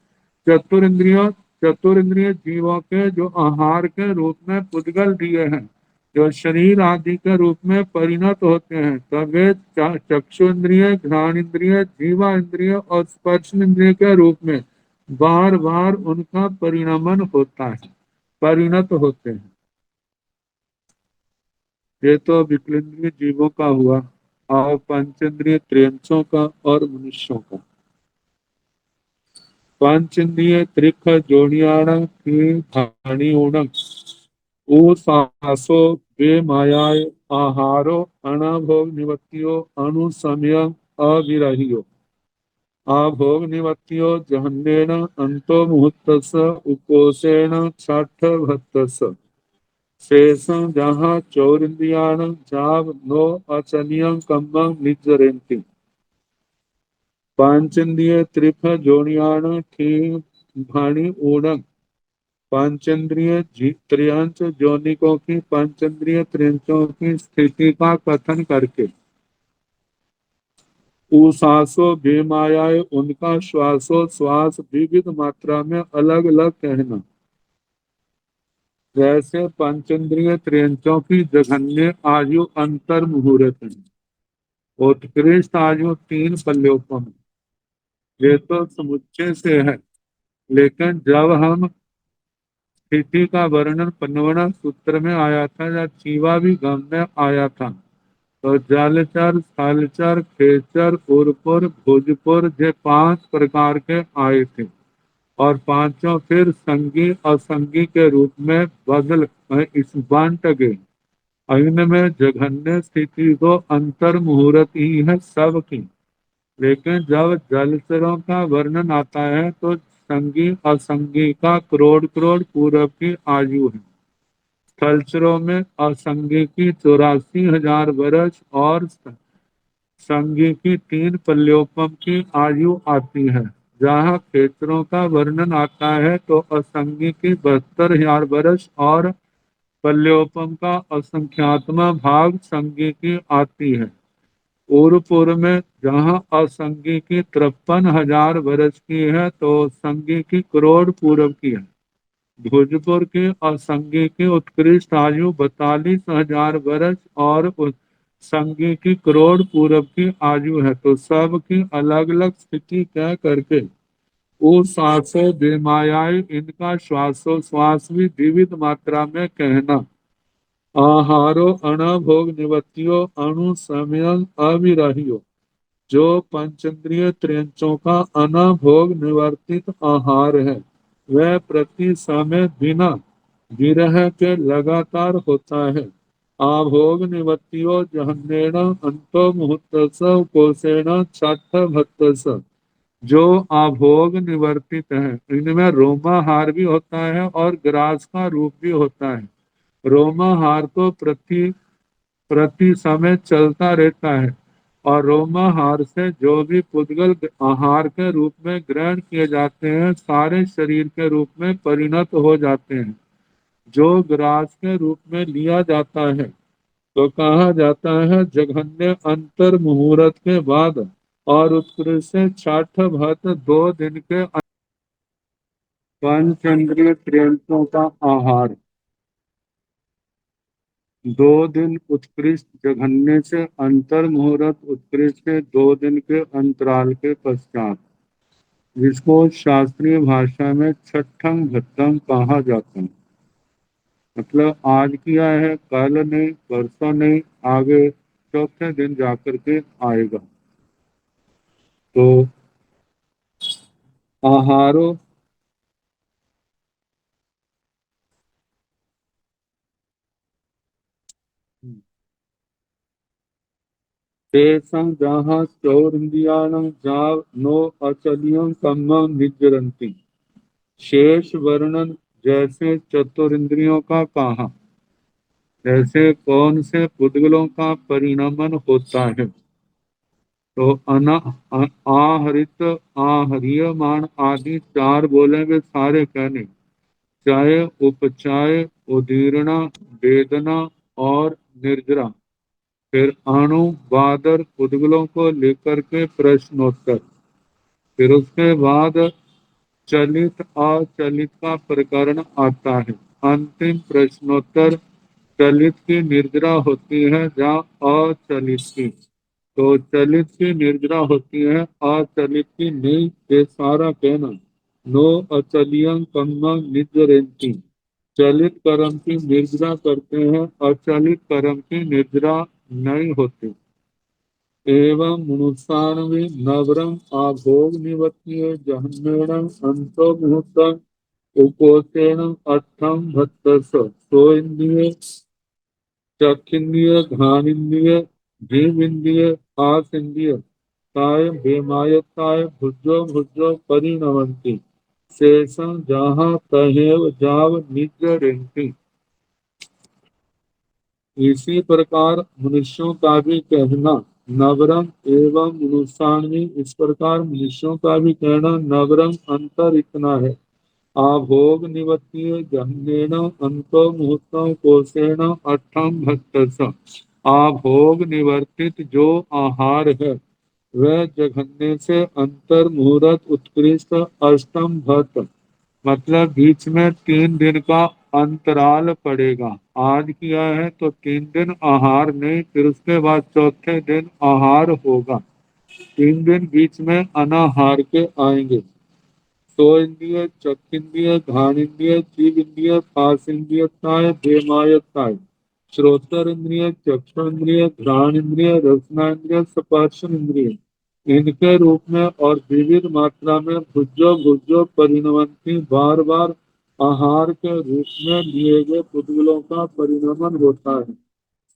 चतुरिंद्रियों चतुरिंद्रिय जीवों के जो आहार के रूप में पुद्गल दिए हैं जो शरीर आदि के रूप में परिणत होते हैं तब वे चक्षु इंद्रिय घ्राण इंद्रिय जीवा इंद्रिय और स्पर्श इंद्रिय के रूप में बार बार उनका परिणमन होता है परिणत होते हैं ये तो विकलेंद्रिय जीवों का हुआ और पंचेंद्रिय त्रियंशों का और मनुष्यों का पंचेंद्रिय त्रिख जोड़ियाण की धानी उणक ओ सासो बे मायाय आहारो अनाभोग निवत्तियो अनुसमयम अविरहियो आभोग निवत्तियो जहन्नेन अंतो मुहूर्तस्य उपोषेण छठ भक्तस्य शेषं जहाँ चौरिंद्रियाणं जाव नो अचनियं कम्मं निज्जरन्ति पांचेन्द्रिय त्रिफ जोनियाण ठीक भाणी ऊणक पांचेंद्रिय त्रयंच जोनिकों की पांचेंद्रिय त्रियंचों की स्थिति का कथन करके उसासो बेमायाए उनका श्वासो श्वास विविध मात्रा में अलग अलग कहना जैसे पंचेंद्रिय त्रियंचों की जघन्य आयु अंतर मुहूर्त है उत्कृष्ट आयु तीन पल्योपम है। ये तो समुच्चय से है, लेकिन जब हम स्थिति का वर्णन पन्नवना सूत्र में आया था या चीवा भी गम में आया था, तो जलचर स्थलचर खेचर उर्पुर भोजपुर ये पांच प्रकार के आए थे और पांचों फिर संगी असंगी के रूप में बदल इस बांट गए। इनमें जघन्य स्थिति तो अंतर मुहूर्त ही है सबकी, लेकिन जब जलचरों का वर्णन आता है तो संगी असंगी का करोड़ करोड़ पूर्व की आयु है। स्थलचरों में असंगी की 84,000 वर्ष और संगी की तीन पल्योपम की आयु आती है। जहाँ क्षेत्रों का वर्णन आता है तो असंगी की 72,000 वर्ष और पल्योपम का असंख्यात्मा भाग संगी की आती है। पूर्व में जहाँ असंगी की 53,000 वर्ष की है तो संगी की करोड़ पूर्व की है। भोजपुर की असंगी की उत्कृष्ट आयु 42,000 वर्ष और संगी की करोड़ पूर्व की आयु है। तो सब की अलग अलग स्थिति कह करके उस सांसों बेमायाई इनका श्वासोश्वास भी विविध मात्रा में कहना आहारो अनभोग निवत्तियो अणु समयं अविरहियो जो पंचेंद्रिय त्रियंचों का अनभोग निवर्तित आहार है वह प्रति समय बिना विरह के लगातार होता है। आभोग निवत्तियो जहन्नेन अंतो मुहूर्तस कोसेण छठ भक्तस जो आभोग निवर्तित है इनमें रोमाहार भी होता है और ग्रास का रूप भी होता है। रोमाहार तो प्रति प्रति समय चलता रहता है और रोमाहार से जो भी पुद्गल आहार के रूप में ग्रहण किए जाते हैं सारे शरीर के रूप में परिणत हो जाते हैं। जो ग्रास के रूप में लिया जाता है तो कहा जाता है जघन्य अंतर मुहूर्त के बाद और उत्कृष्ट से छठ भक्त 2 दिन के पंचेंद्रिय त्रियंत्रों का आहार 2 दिन उत्कृष्ट जघन्य से अंतर मुहूर्त उत्कृष्ट के 2 दिन के अंतराल के पश्चात जिसको शास्त्रीय भाषा में छठम घट्टम कहा जाता है। मतलब आज किया है कल नहीं परसों नहीं आगे चौथे दिन जाकर के आएगा। तो आहारो तेषां जहाँ चौरिंद्रियाणां जाव नो अचलियं कम्मं निज्जरन्ति शेष वर्णन जैसे चतुरिंद्रियों का कहा जैसे कौन से पुद्गलों का परिणमन होता है तो आहरित आहरियमाण आदि चार बोले वे सारे कहने चाहे उपचाय उदीर्णा वेदना और निर्जरा फिर अणु बादर पुद्गलों को लेकर के प्रश्नोत्तर फिर उसके बाद चलित अचलित का प्रकरण आता है। अंतिम प्रश्नोत्तर चलित की निर्जरा होती है जहाँ अचलित की तो चलित की निर्जरा होती है अचलित की नहीं ये सारा कहना नो अचलियं कम्मं निजरेंति चलित कर्म की निर्जरा करते हैं अचलित कर्म की निर्जरा नहीं होती। एवं मुनुषाणवे नवरम आभोग निवत्य जहन्मेणं अंतो मुहूर्तम उपोषेण अर्थम भत्तस सो इंद्रिय चक्षिंद्रिय घ्राणेन्द्रिय जीवेन्द्रिय आस इंद्रिय काय बेमायताय भुजो भुजो परिणमन्ति शेषं जहाँ तहेव जाव निजरेंति। इसी प्रकार मनुष्यों का भी कहना नवरम एवं मनुष्याणि, इस प्रकार मनुष्यों का भी कहना नवरम अंतर इतना है। आभोग निवत्य जहनेन अंतो मुहूर्तम कोशेण अठम भक्त। आभोग निवर्तित जो आहार है वह जघन्य से अंतर मुहूर्त उत्कृष्ट अष्टम भक्त, मतलब बीच में 3 दिन का अंतराल पड़ेगा। आज किया है तो 3 दिन आहार नहीं, फिर उसके बाद चौथे दिन आहार होगा। 3 दिन बीच में अनाहार के आएंगे। सो इंद्रिय चक्षिंद्रिय घ्राणेन्द्रिय जीव इंद्रिय पास इंद्रियताय बेमायताय श्रोत्र इंद्रिय चक्षुन्द्रिय घ्राण इंद्रिय रसनान्द्रिय स्पर्शन इंद्रिय, इनके रूप में और विविध मात्रा में भुजो भुजो परिणमंती, बार बार आहार के रूप में लिए गए पुद्गलों का परिणमन होता है।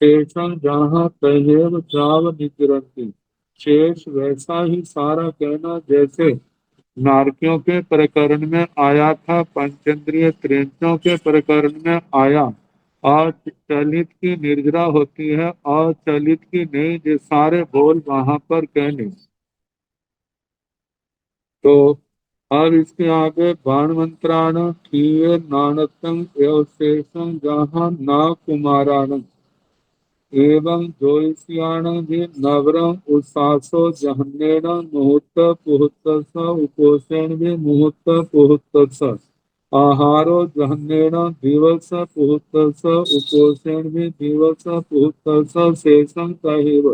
शेषं जहाँ तहेव जाव निचरंती, शेष वैसा ही सारा कहना जैसे नारकियों के प्रकरण में आया था, पंचेंद्रिय त्रिंचों के प्रकरण में आया। और चलित की निर्जरा होती है और चलित की नहीं, जो सारे बोल वहां पर कहने। तो अब इसके आगे बाण मंत्राण ठीय नानतम एवं शेषम जहाँ ना कुमाराणम एवं ज्योतिष्याण भी नवरम उत्सासो जहन्नेन मुहूर्त पुहुत्तस उपोषण भी मुहूर्त पुहुत्तस आहारो जहन्नेन दिवस पुहुत्तस उपोषण भी दिवस पुहुत्तस शेषम तहेव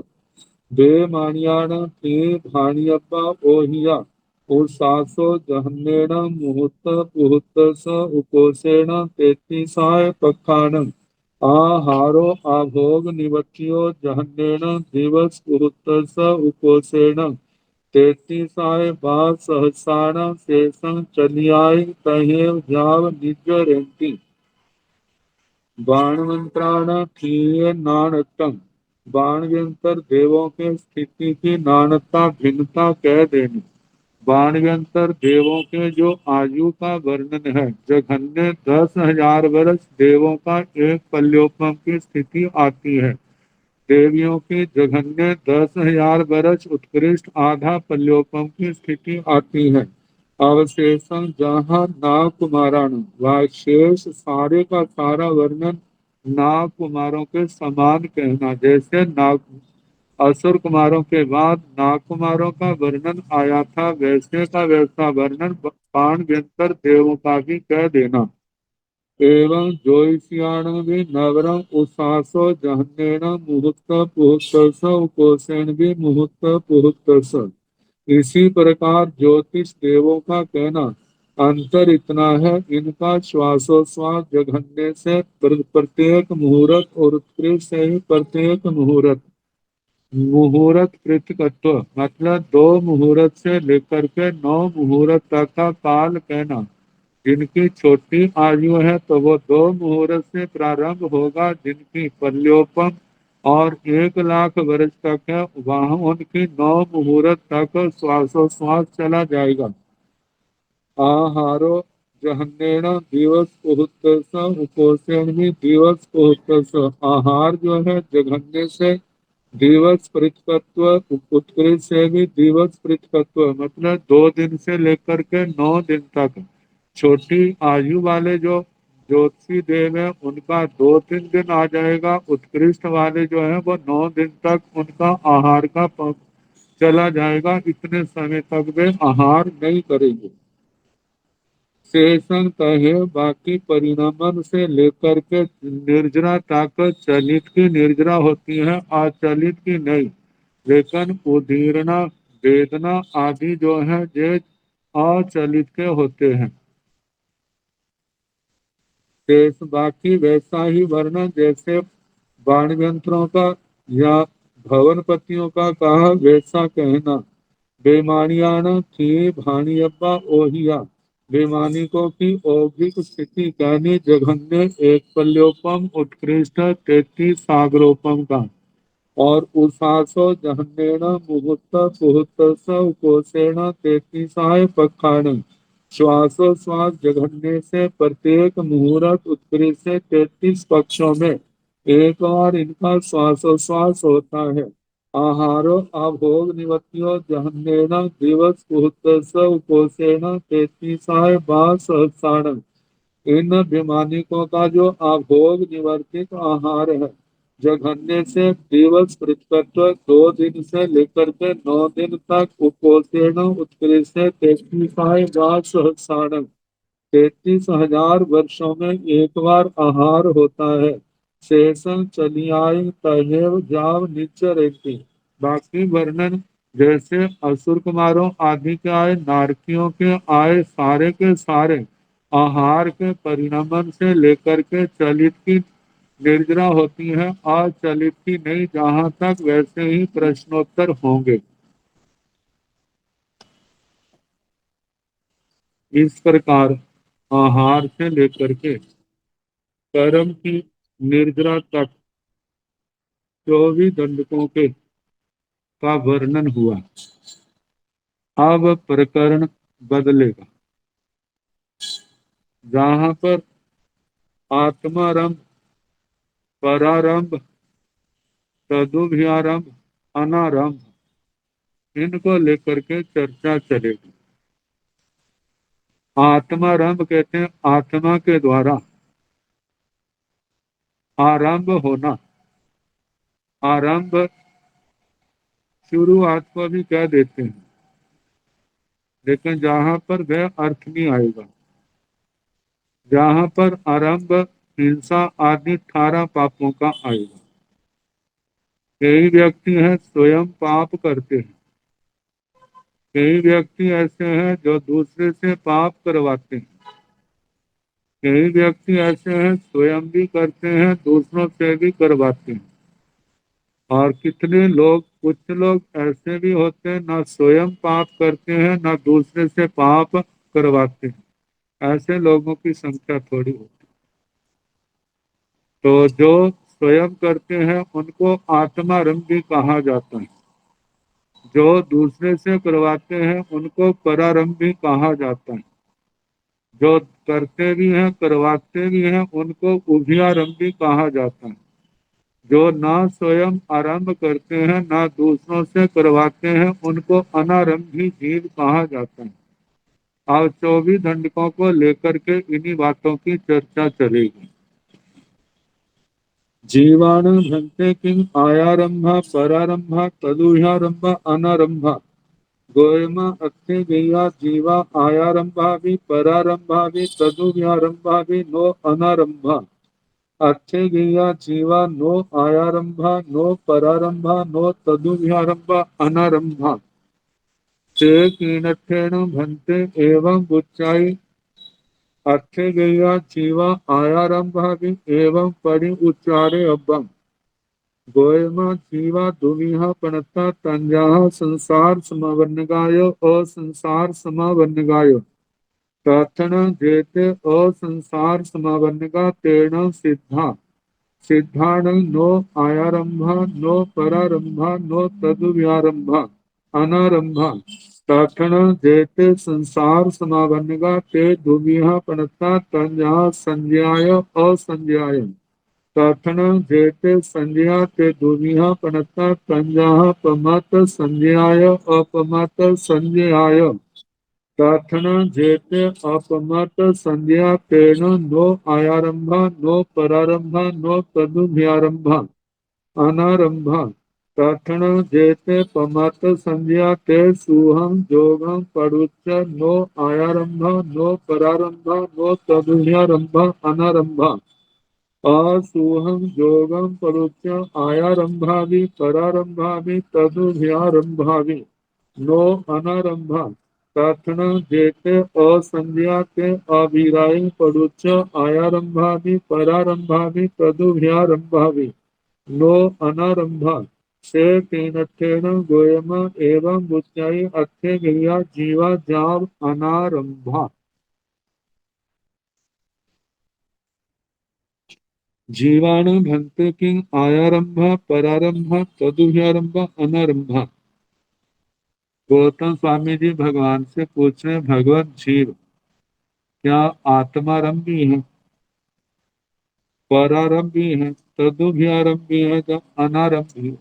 बे मानियाण ते भानियप्पा ओहिया उत्सासो जहन्नेन मुहूर्त पुहुत्तस उपोषण तेतीसाय पखाणम आहारो आभोग निवत्यो जहन्नेन दिवस पुरुतस उपोषेण तेतीसाय बा सहसाण शेषं चलियाय तहेव जाव निजरेंति। बाण मंत्राण ठीय नाणतम, बाण व्यंतर देवों के स्थिति की नाणता भिन्नता कह देनी। बाण व्यंतर देवों के जो आयु का वर्णन है, जघन्य 10,000 वर्ष देवों का एक पल्योपम की स्थिति आती है। देवियों की जघन्य 10,000 वर्ष उत्कृष्ट आधा पल्योपम की स्थिति आती है। अवशेषण जहाँ नाग कुमाराण, वह शेष सारे का सारा वर्णन नाग कुमारों के समान कहना। जैसे नाग असुर कुमारों के बाद नाग कुमारों का वर्णन आया था, वैसे का वैसा वर्णन बाण व्यंतर देवों का भी कह देना। एवं ज्योतिष्याण भी नवरम उषासो जहन्नेन मुहूर्त पुहुत्तस उपोषण भी मुहूर्त पुहुत्तस। इसी प्रकार ज्योतिष देवों का कहना अंतर इतना है, इनका श्वासोश्वास जघन्य से प्रत्येक मुहूर्त और उत्कृष्ट से ही प्रत्येक मुहूर्त। मुहूर्त पृथकत्व, मतलब 2 मुहूर्त से लेकर के 9 मुहूर्त तक का काल कहना। जिनकी छोटी आयु है तो वो 2 मुहूर्त से प्रारंभ होगा, जिनकी पल्योपम और 1 लाख वर्ष तक है वहां उनकी 9 मुहूर्त तक श्वासोश्वास चला जाएगा। आहारो जहन्नेण दिवस पुहुत्तस उपोषण भी दिवस पुहुत्तस, आहार जो है जघन्य से दिवस पृथकत्व, उत्कृष्ट से भी दिवस पृथकत्व, मतलब 2 दिन से लेकर के 9 दिन तक। छोटी आयु वाले जो ज्योतिषी देव है उनका 2-3 दिन आ जाएगा, उत्कृष्ट वाले जो है वो 9 दिन तक उनका आहार का चला जाएगा, इतने समय तक वे आहार नहीं करेंगे। शेषं कहे बाकी परिणमन से लेकर के निर्जरा तक, चलित की निर्जरा होती है अचलित की नहीं। लेकिन उदीर्णा वेदना आदि जो है ये अचलित के होते हैं। शेष बाकी वैसा ही वर्णन जैसे वाणियंत्रों का या भवनपतियों का कहा वैसा कहना। बेमानियान थी भाणियब्बा ओहिया, वैमानिकों की औगिक स्थिति कहनी जघन्य एक पल्योपम उत्कृष्ट 33 सागरोपम का और उषासो जहन्नेन मुहूर्त कुहूर्त कोसेण 33 पक्षाण श्वासो श्वास जघन्य से प्रत्येक मुहूर्त उत्कृष्ट से 33 पक्षों में एक बार इनका श्वासोश्वास होता है। आहारो अभोग निवत्यो जहन्नेन दिवस कुहूर्त कोसेण 33 बार सहस्राण। इन वैमानिकों का जो अभोग निवर्तित आहार है जघन्य से दिवस पृथ्वत्व 2 दिन से लेकर के 9 दिन तक उपोषण उत्कृष्ट से 33 33,000 वर्षों में एक बार आहार होता है। शेषन चलियाई तहेव जाव नीच रहती। बाकी वर्णन जैसे असुर कुमारों आदि के आए, नारकियों के आए, सारे के सारे आहार के परिणमन से लेकर के चलित की निर्जरा होती है, अचलित की नहीं। जहां तक वैसे ही प्रश्नोत्तर होंगे। इस प्रकार आहार से लेकर के कर्म की निर्जरा तक 24 दंडकों के का वर्णन हुआ। अब प्रकरण बदलेगा। जहां पर आत्मारंभ, परारंभ, तदुभयारंभ, अनारंभ, इनको लेकर के चर्चा चलेगी। आत्मारंभ कहते हैं आत्मा के द्वारा आरंभ होना। आरंभ शुरुआत को भी कह देते हैं, लेकिन जहां पर वह अर्थ नहीं आएगा। जहां पर आरंभ हिंसा आदि 18 पापों का आएगा। कई व्यक्ति हैं स्वयं पाप करते हैं, कई व्यक्ति ऐसे हैं जो दूसरे से पाप करवाते हैं, कई व्यक्ति ऐसे हैं स्वयं भी करते हैं दूसरों से भी करवाते हैं, और कितने लोग, कुछ लोग ऐसे भी होते हैं ना स्वयं पाप करते हैं ना दूसरे से पाप करवाते हैं। ऐसे लोगों की संख्या थोड़ी होती है। तो जो स्वयं करते हैं उनको आत्मारंभी कहा जाता है, जो दूसरे से करवाते हैं उनको परारंभी कहा जाता है, जो करते भी हैं करवाते भी हैं उनको उभयारंभी कहा जाता है, जो ना स्वयं आरंभ करते हैं ना दूसरों से करवाते हैं उनको अनारंभी जीव कहा जाता है। अब 24 दंडकों को लेकर के इन्हीं बातों की चर्चा चलेगी। जीवाणु भ्रंते किम आयारंभ परारंभ तदुह्यारंभ अनारंभ। गोयमा अत्थे गया जीवा आयारंभा भी परारंभा भी तदुव्यारंभा भी नो अनारंभा। अत्थे गया जीवा नो आयारंभा नो परारंभा नो तदुव्यारंभा अनारंभा। ते कीनठेन भंते एवं बुच्चाई। अर्थे गया जीवा आयारंभा भी एवं परि उच्चारे अब्बम। गोयमा जीवा दुमिहा पणता तंजा संसार समावन्नगायो असंसार समावन्नगायो। प्रार्थना जेते असंसार समावन्नगा तेण सिद्धा। सिद्धाण नो आयारंभा नो परारंभा नो तदुव्यारंभा अनारंभा। प्रार्थना जेते संसार समावन्नगा ते दुमिहा पणता तंजा संज्ञाय असंज्ञाय। प्रार्थना जेते संज्ञा ते दुनिया पणता तंजा पमत संज्ञाय अपमत संज्ञाय। प्रार्थना जेते अपमत संज्ञा तेन नो आयारंभा नो परारंभा नो तदुभयारंभा अनारंभा। प्रार्थना जेते पमत संज्ञा ते सुहम जोगम पड़ुच्च नो आयारंभा नो परारंभा नो तदुभयारंभा अनारंभा। असुहम जोगम परुच्य आयारंभावि परारंभावि तदुभयारंभावि नो अनारंभा। प्रार्थना जेते असंज्ञा के अभिराई परुच्य आयारंभावि परारंभावि तदुभयारंभावि नो अनारंभा। से तीनठेन गोयम एवं बुच्चाई अथे गया जीवा जाव अनारंभा। जीवाणु भंते किं आयारंभ परारंभ तदुभयारंभ अनारंभ। गौतम स्वामी जी भगवान से पूछ रहे हैं, भगवान जीव क्या आत्मारंभी है, परारंभी है, तदुभयारंभी है या अनारंभी है।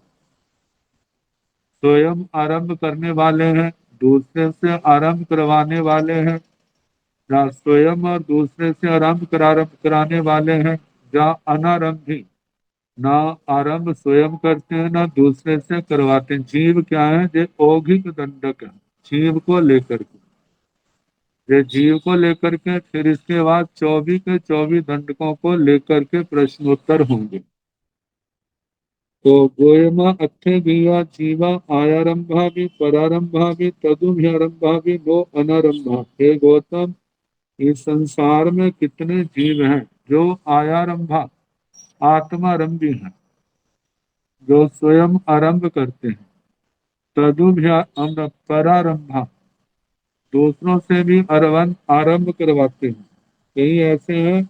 स्वयं आरंभ करने वाले हैं, दूसरे से आरंभ करवाने वाले हैं, या स्वयं और दूसरे से आरंभ कराने वाले हैं, या अनारंभी ना आरंभ स्वयं करते हैं ना दूसरे से करवाते हैं। जीव क्या है, ये औगिक दंडक है, जीव को लेकर के। ये जीव को लेकर के फिर इसके बाद 24 के 24 दंडकों को लेकर के प्रश्नोत्तर होंगे। तो गोयमा अथे गिया जीवा आयारंभा भी परारंभा भी तदुभयारंभा भी नो अनारंभा। हे गौतम, इस संसार में कितने जीव हैं जो आयारंभा आत्मारंभी हैं, जो स्वयं आरंभ करते हैं, तदुभ्या परारंभा दूसरों से भी आरंभ करवाते हैं। कई ऐसे हैं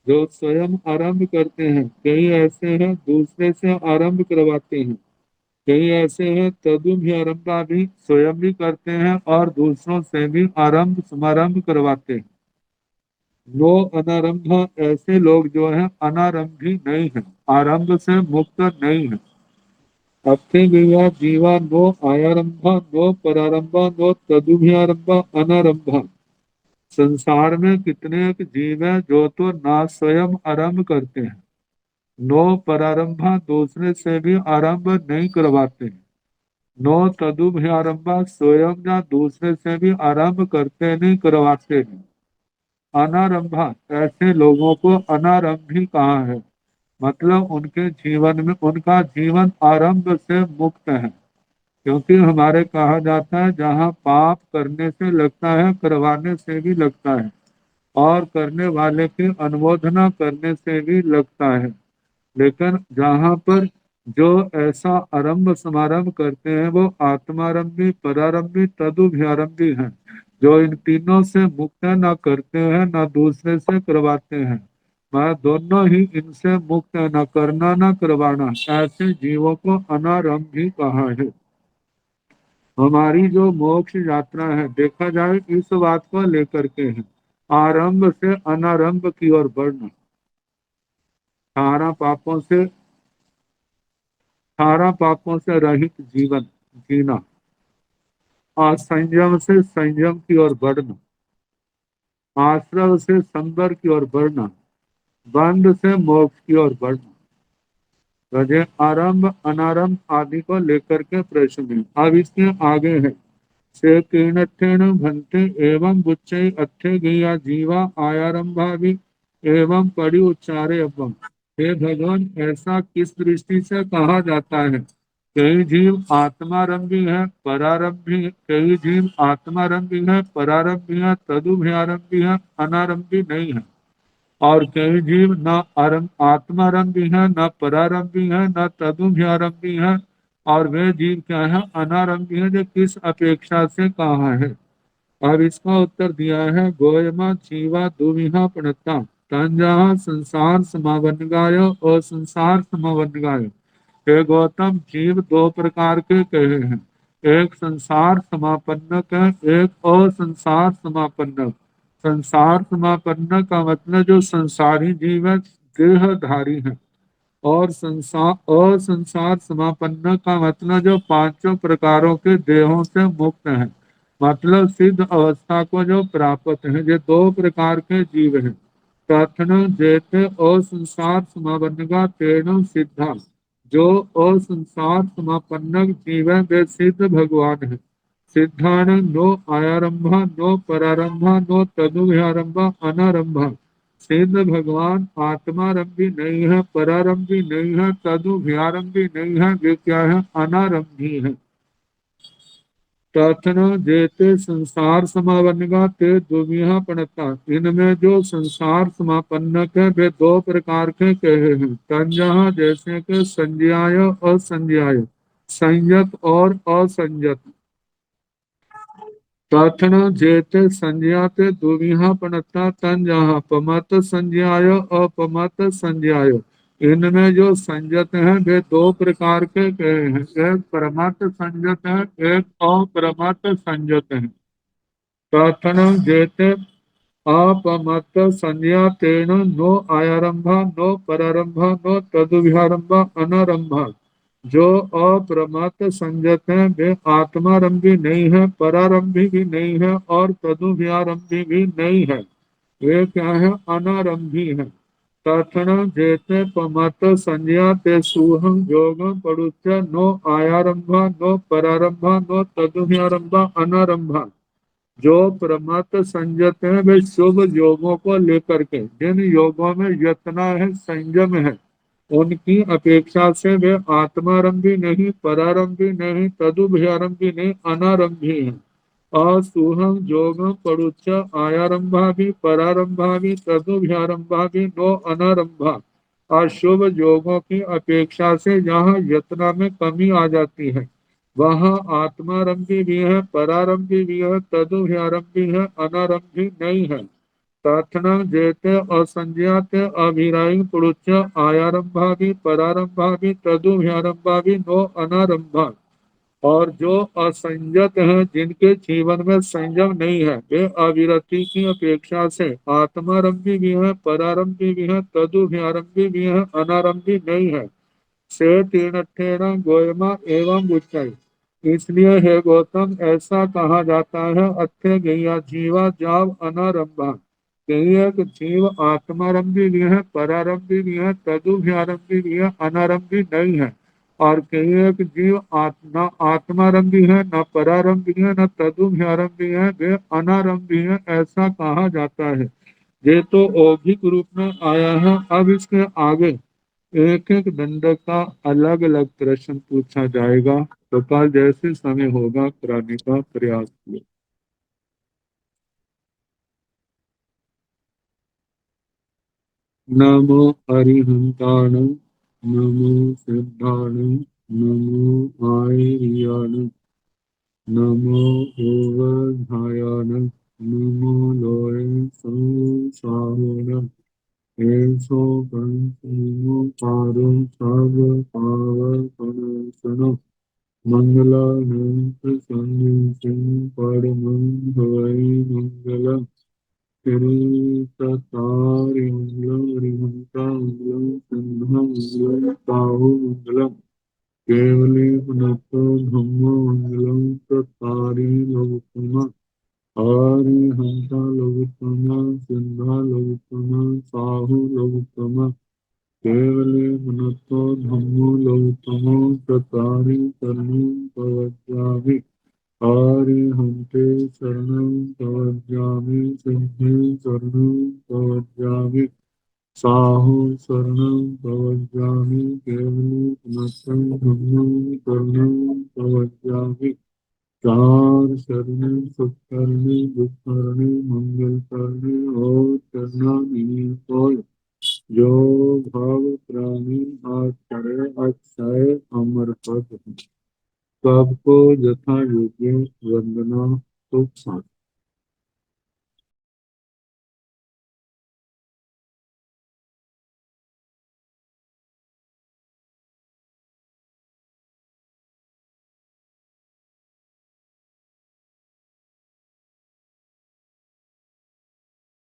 जो स्वयं आरंभ करते हैं, कई ऐसे हैं दूसरे से आरंभ करवाते हैं, कई ऐसे हैं तदुभ्यारंभा भी स्वयं भी करते हैं और दूसरों से भी आरंभ समारंभ करवाते हैं। नो अनारंभ, ऐसे लोग जो हैं अनारंभी नहीं है, आरंभ से मुक्त नहीं है। अथे विवा जीवा नो आयारंभा नो परारंभा नो तदुभयारंभा अनारंभा। संसार में कितने एक जीव है जो तो ना स्वयं आरंभ करते हैं, नो परारंभा दूसरे से भी आरंभ नहीं करवाते हैं, नो तदुभयारंभा स्वयं या दूसरे से भी आरंभ करते नहीं करवाते हैं, अनारंभा ऐसे लोगों को अनारंभी कहा है। मतलब उनके जीवन में उनका जीवन आरंभ से मुक्त है। क्योंकि हमारे कहा जाता है जहाँ पाप करने से लगता है करवाने से भी लगता है, और करने वाले की अनुमोदना करने से भी लगता है। लेकिन जहाँ पर जो ऐसा आरंभ समारंभ करते हैं वो आत्मारंभी परारंभी तदुभयारंभी हैं, जो इन तीनों से मुक्त है, ना करते हैं ना दूसरे से करवाते हैं, वह दोनों ही इनसे मुक्त है, ना करना ना करवाना। ऐसे जीवों को अनारंभी कहा है। हमारी जो मोक्ष यात्रा है देखा जाए इस बात को लेकर के है, आरंभ से अनारंभ की ओर बढ़ना, सारा पापों से सारा पापों से रहित जीवन जीना, असंयम से संयम की ओर बढ़ना, आश्रव से संबर की ओर बढ़ना, बंध से मोक्ष की ओर बढ़ना। रजे आरंभ अनारंभ आदि को लेकर के प्रश्न है। अब इसके आगे है, से कीर्णत्वेन भंते एवं बुच्चै अच्छे गया जीवा आयारंभा भी एवं पड़ी उच्चारे अवम। हे भगवान, ऐसा किस दृष्टि से कहा जाता है। कई जीव आत्मारंभी है परारंभी, कई जीव आत्मारंभी है परारंभी है तदुभयारंभी है, अनारंभी नहीं है। और कई जीव न आत्मारंभी है, न परारंभी है, न तदुभयारंभी है। और वे जीव क्या है, अनारंभी है, जो किस अपेक्षा से कहा है। अब इसका उत्तर दिया है, गोयमा जीवा दुविहा प्रणता तंजा संसार समावनगाय और संसार समावनगाय। हे गौतम, जीव दो प्रकार के कहे हैं, एक संसार समापन्नक है, एक असंसार समापन्नक। संसार समापन्न का मतलब जो संसारी जीव है, देहधारी है। और असंसार समापन्न का मतलब जो पांचों प्रकारों के देहों से मुक्त है, मतलब सिद्ध अवस्था को जो प्राप्त है। ये दो प्रकार के जीव हैं। प्रार्थना जैसे असंसार समापन्न तेरह सिद्धा, जो असंसार समापन्न जीव है वे सिद्ध भगवान है। सिद्धान नो आयारंभा नो परारंभा नो तदुभयारंभा अनारंभा। सिद्ध भगवान आत्मारंभी नहीं है, परारंभी नहीं है, तदुभयारंभी नहीं है, वे क्या है, अनारंभी है। प्रार्थना जेते संसार समापन्नका ते दुविहा प्रणता। इनमें जो संसार समापन्नक है वे दो प्रकार के कहे हैं, तंजहा जैसे के संज्ञाय और संज्ञाय, संयत और असंयत। प्रार्थना जेते संज्ञाते दुविहा प्रणता तंजहा पमत संज्ञाय अपमत संज्ञाय। इनमें जो संयत हैं वे दो प्रकार के कहे हैं, एक प्रमत्त संयत है, एक अप्रमत्त संयत है। प्रार्थना जेते अपमत्त संज्ञा तेन नो आयारंभ नो परारंभ नो तदुभिरंभ अनारंभ। जो अप्रमत्त संयत है वे आत्मारंभी नहीं है, परारंभी भी नहीं है और तदुभिरंभी भी नहीं है। वे क्या है? अनारंभी है। तथन जेते पमत संज्ञा ते सुहं योगं परुच्य नो आयारंभ नो परारंभ नो तदुभ्यारंभ अनारंभ। जो प्रमत संयत है वे शुभ योगों को लेकर के, जिन योगों में यत्ना है, संयम है, उनकी अपेक्षा से वे आत्मारंभी नहीं, परारंभी नहीं, तदुभयारंभी नहीं, अनारंभी है। असुहं योगं परुच्च आयारंभा भी परारंभा भी तदुभयारंभा भी नो अनारंभा। अशुभ योगों की अपेक्षा से जहाँ यत्ना में कमी आ जाती है, वहाँ आत्मारंभी भी है, परारंभी भी है, तदुभयारंभी है, अनारंभी नहीं है। प्रार्थना जेते असंज्ञाते अभिराई पुरुष आयारंभा भी परारंभा भी तदुभयारंभा भी नो अनारंभा। और जो असंयत हैं, जिनके जीवन में संयम नहीं है, वे अविरति की अपेक्षा से आत्मारंभी भी है, परारंभी भी है, तदुभयारंभी भी है, अनारंभी नहीं है। से तीर्थेन गोयमा एवं उच्चाई। इसलिए हे गौतम, ऐसा कहा जाता है, अत्य गैया जीवा जाव अनारंभा। कहीं एक जीव आत्मारंभी भी है, परारंभी भी है, तदुभयारंभी भी है, अनारंभी नहीं है। और कहीं एक जीव न आत्मारंभी है, न परारंभी है, न तदुभयारंभी है, वे अनारंभी है, ऐसा कहा जाता है। ये तो औगिक रूप में आया है। अब इसके आगे एक एक दंड का अलग अलग प्रश्न पूछा जाएगा, तो कल जैसे समय होगा कराने का प्रयास किया। नमो अरिहंताण, नमो सिद्धाण, नमो आयर्याण, नमो ओवधायान, नमो लोय संसारोन, एसो पंचमो पारो सब पावकनाशनो, मंगलानंत सन्निधिं परमं भवै मंगलम्। श्रीचतारिमंगलम सिंहमंगलम बाहुमंगलम, केवले पुनतो धम्मो मंगलम चतारि लोकमा, आरि हंसा लोकमा, सिंहा लोकमा, साहु लोकमा, केवले पुनतो धम्मो लोकमा चतारि शरणं प्रवक्ष्यामि। आर्यहन्ते शरणं प्रव्रजामि, सिद्धे शरणं प्रव्रजामि, साहु शरणं प्रव्रजामि, केवले पुनस्तं धम्मं शरणं प्रव्रजामि। चार शरणे सुखकरणे दुष्करणे मंगल करणे और शरणागति कोय। जो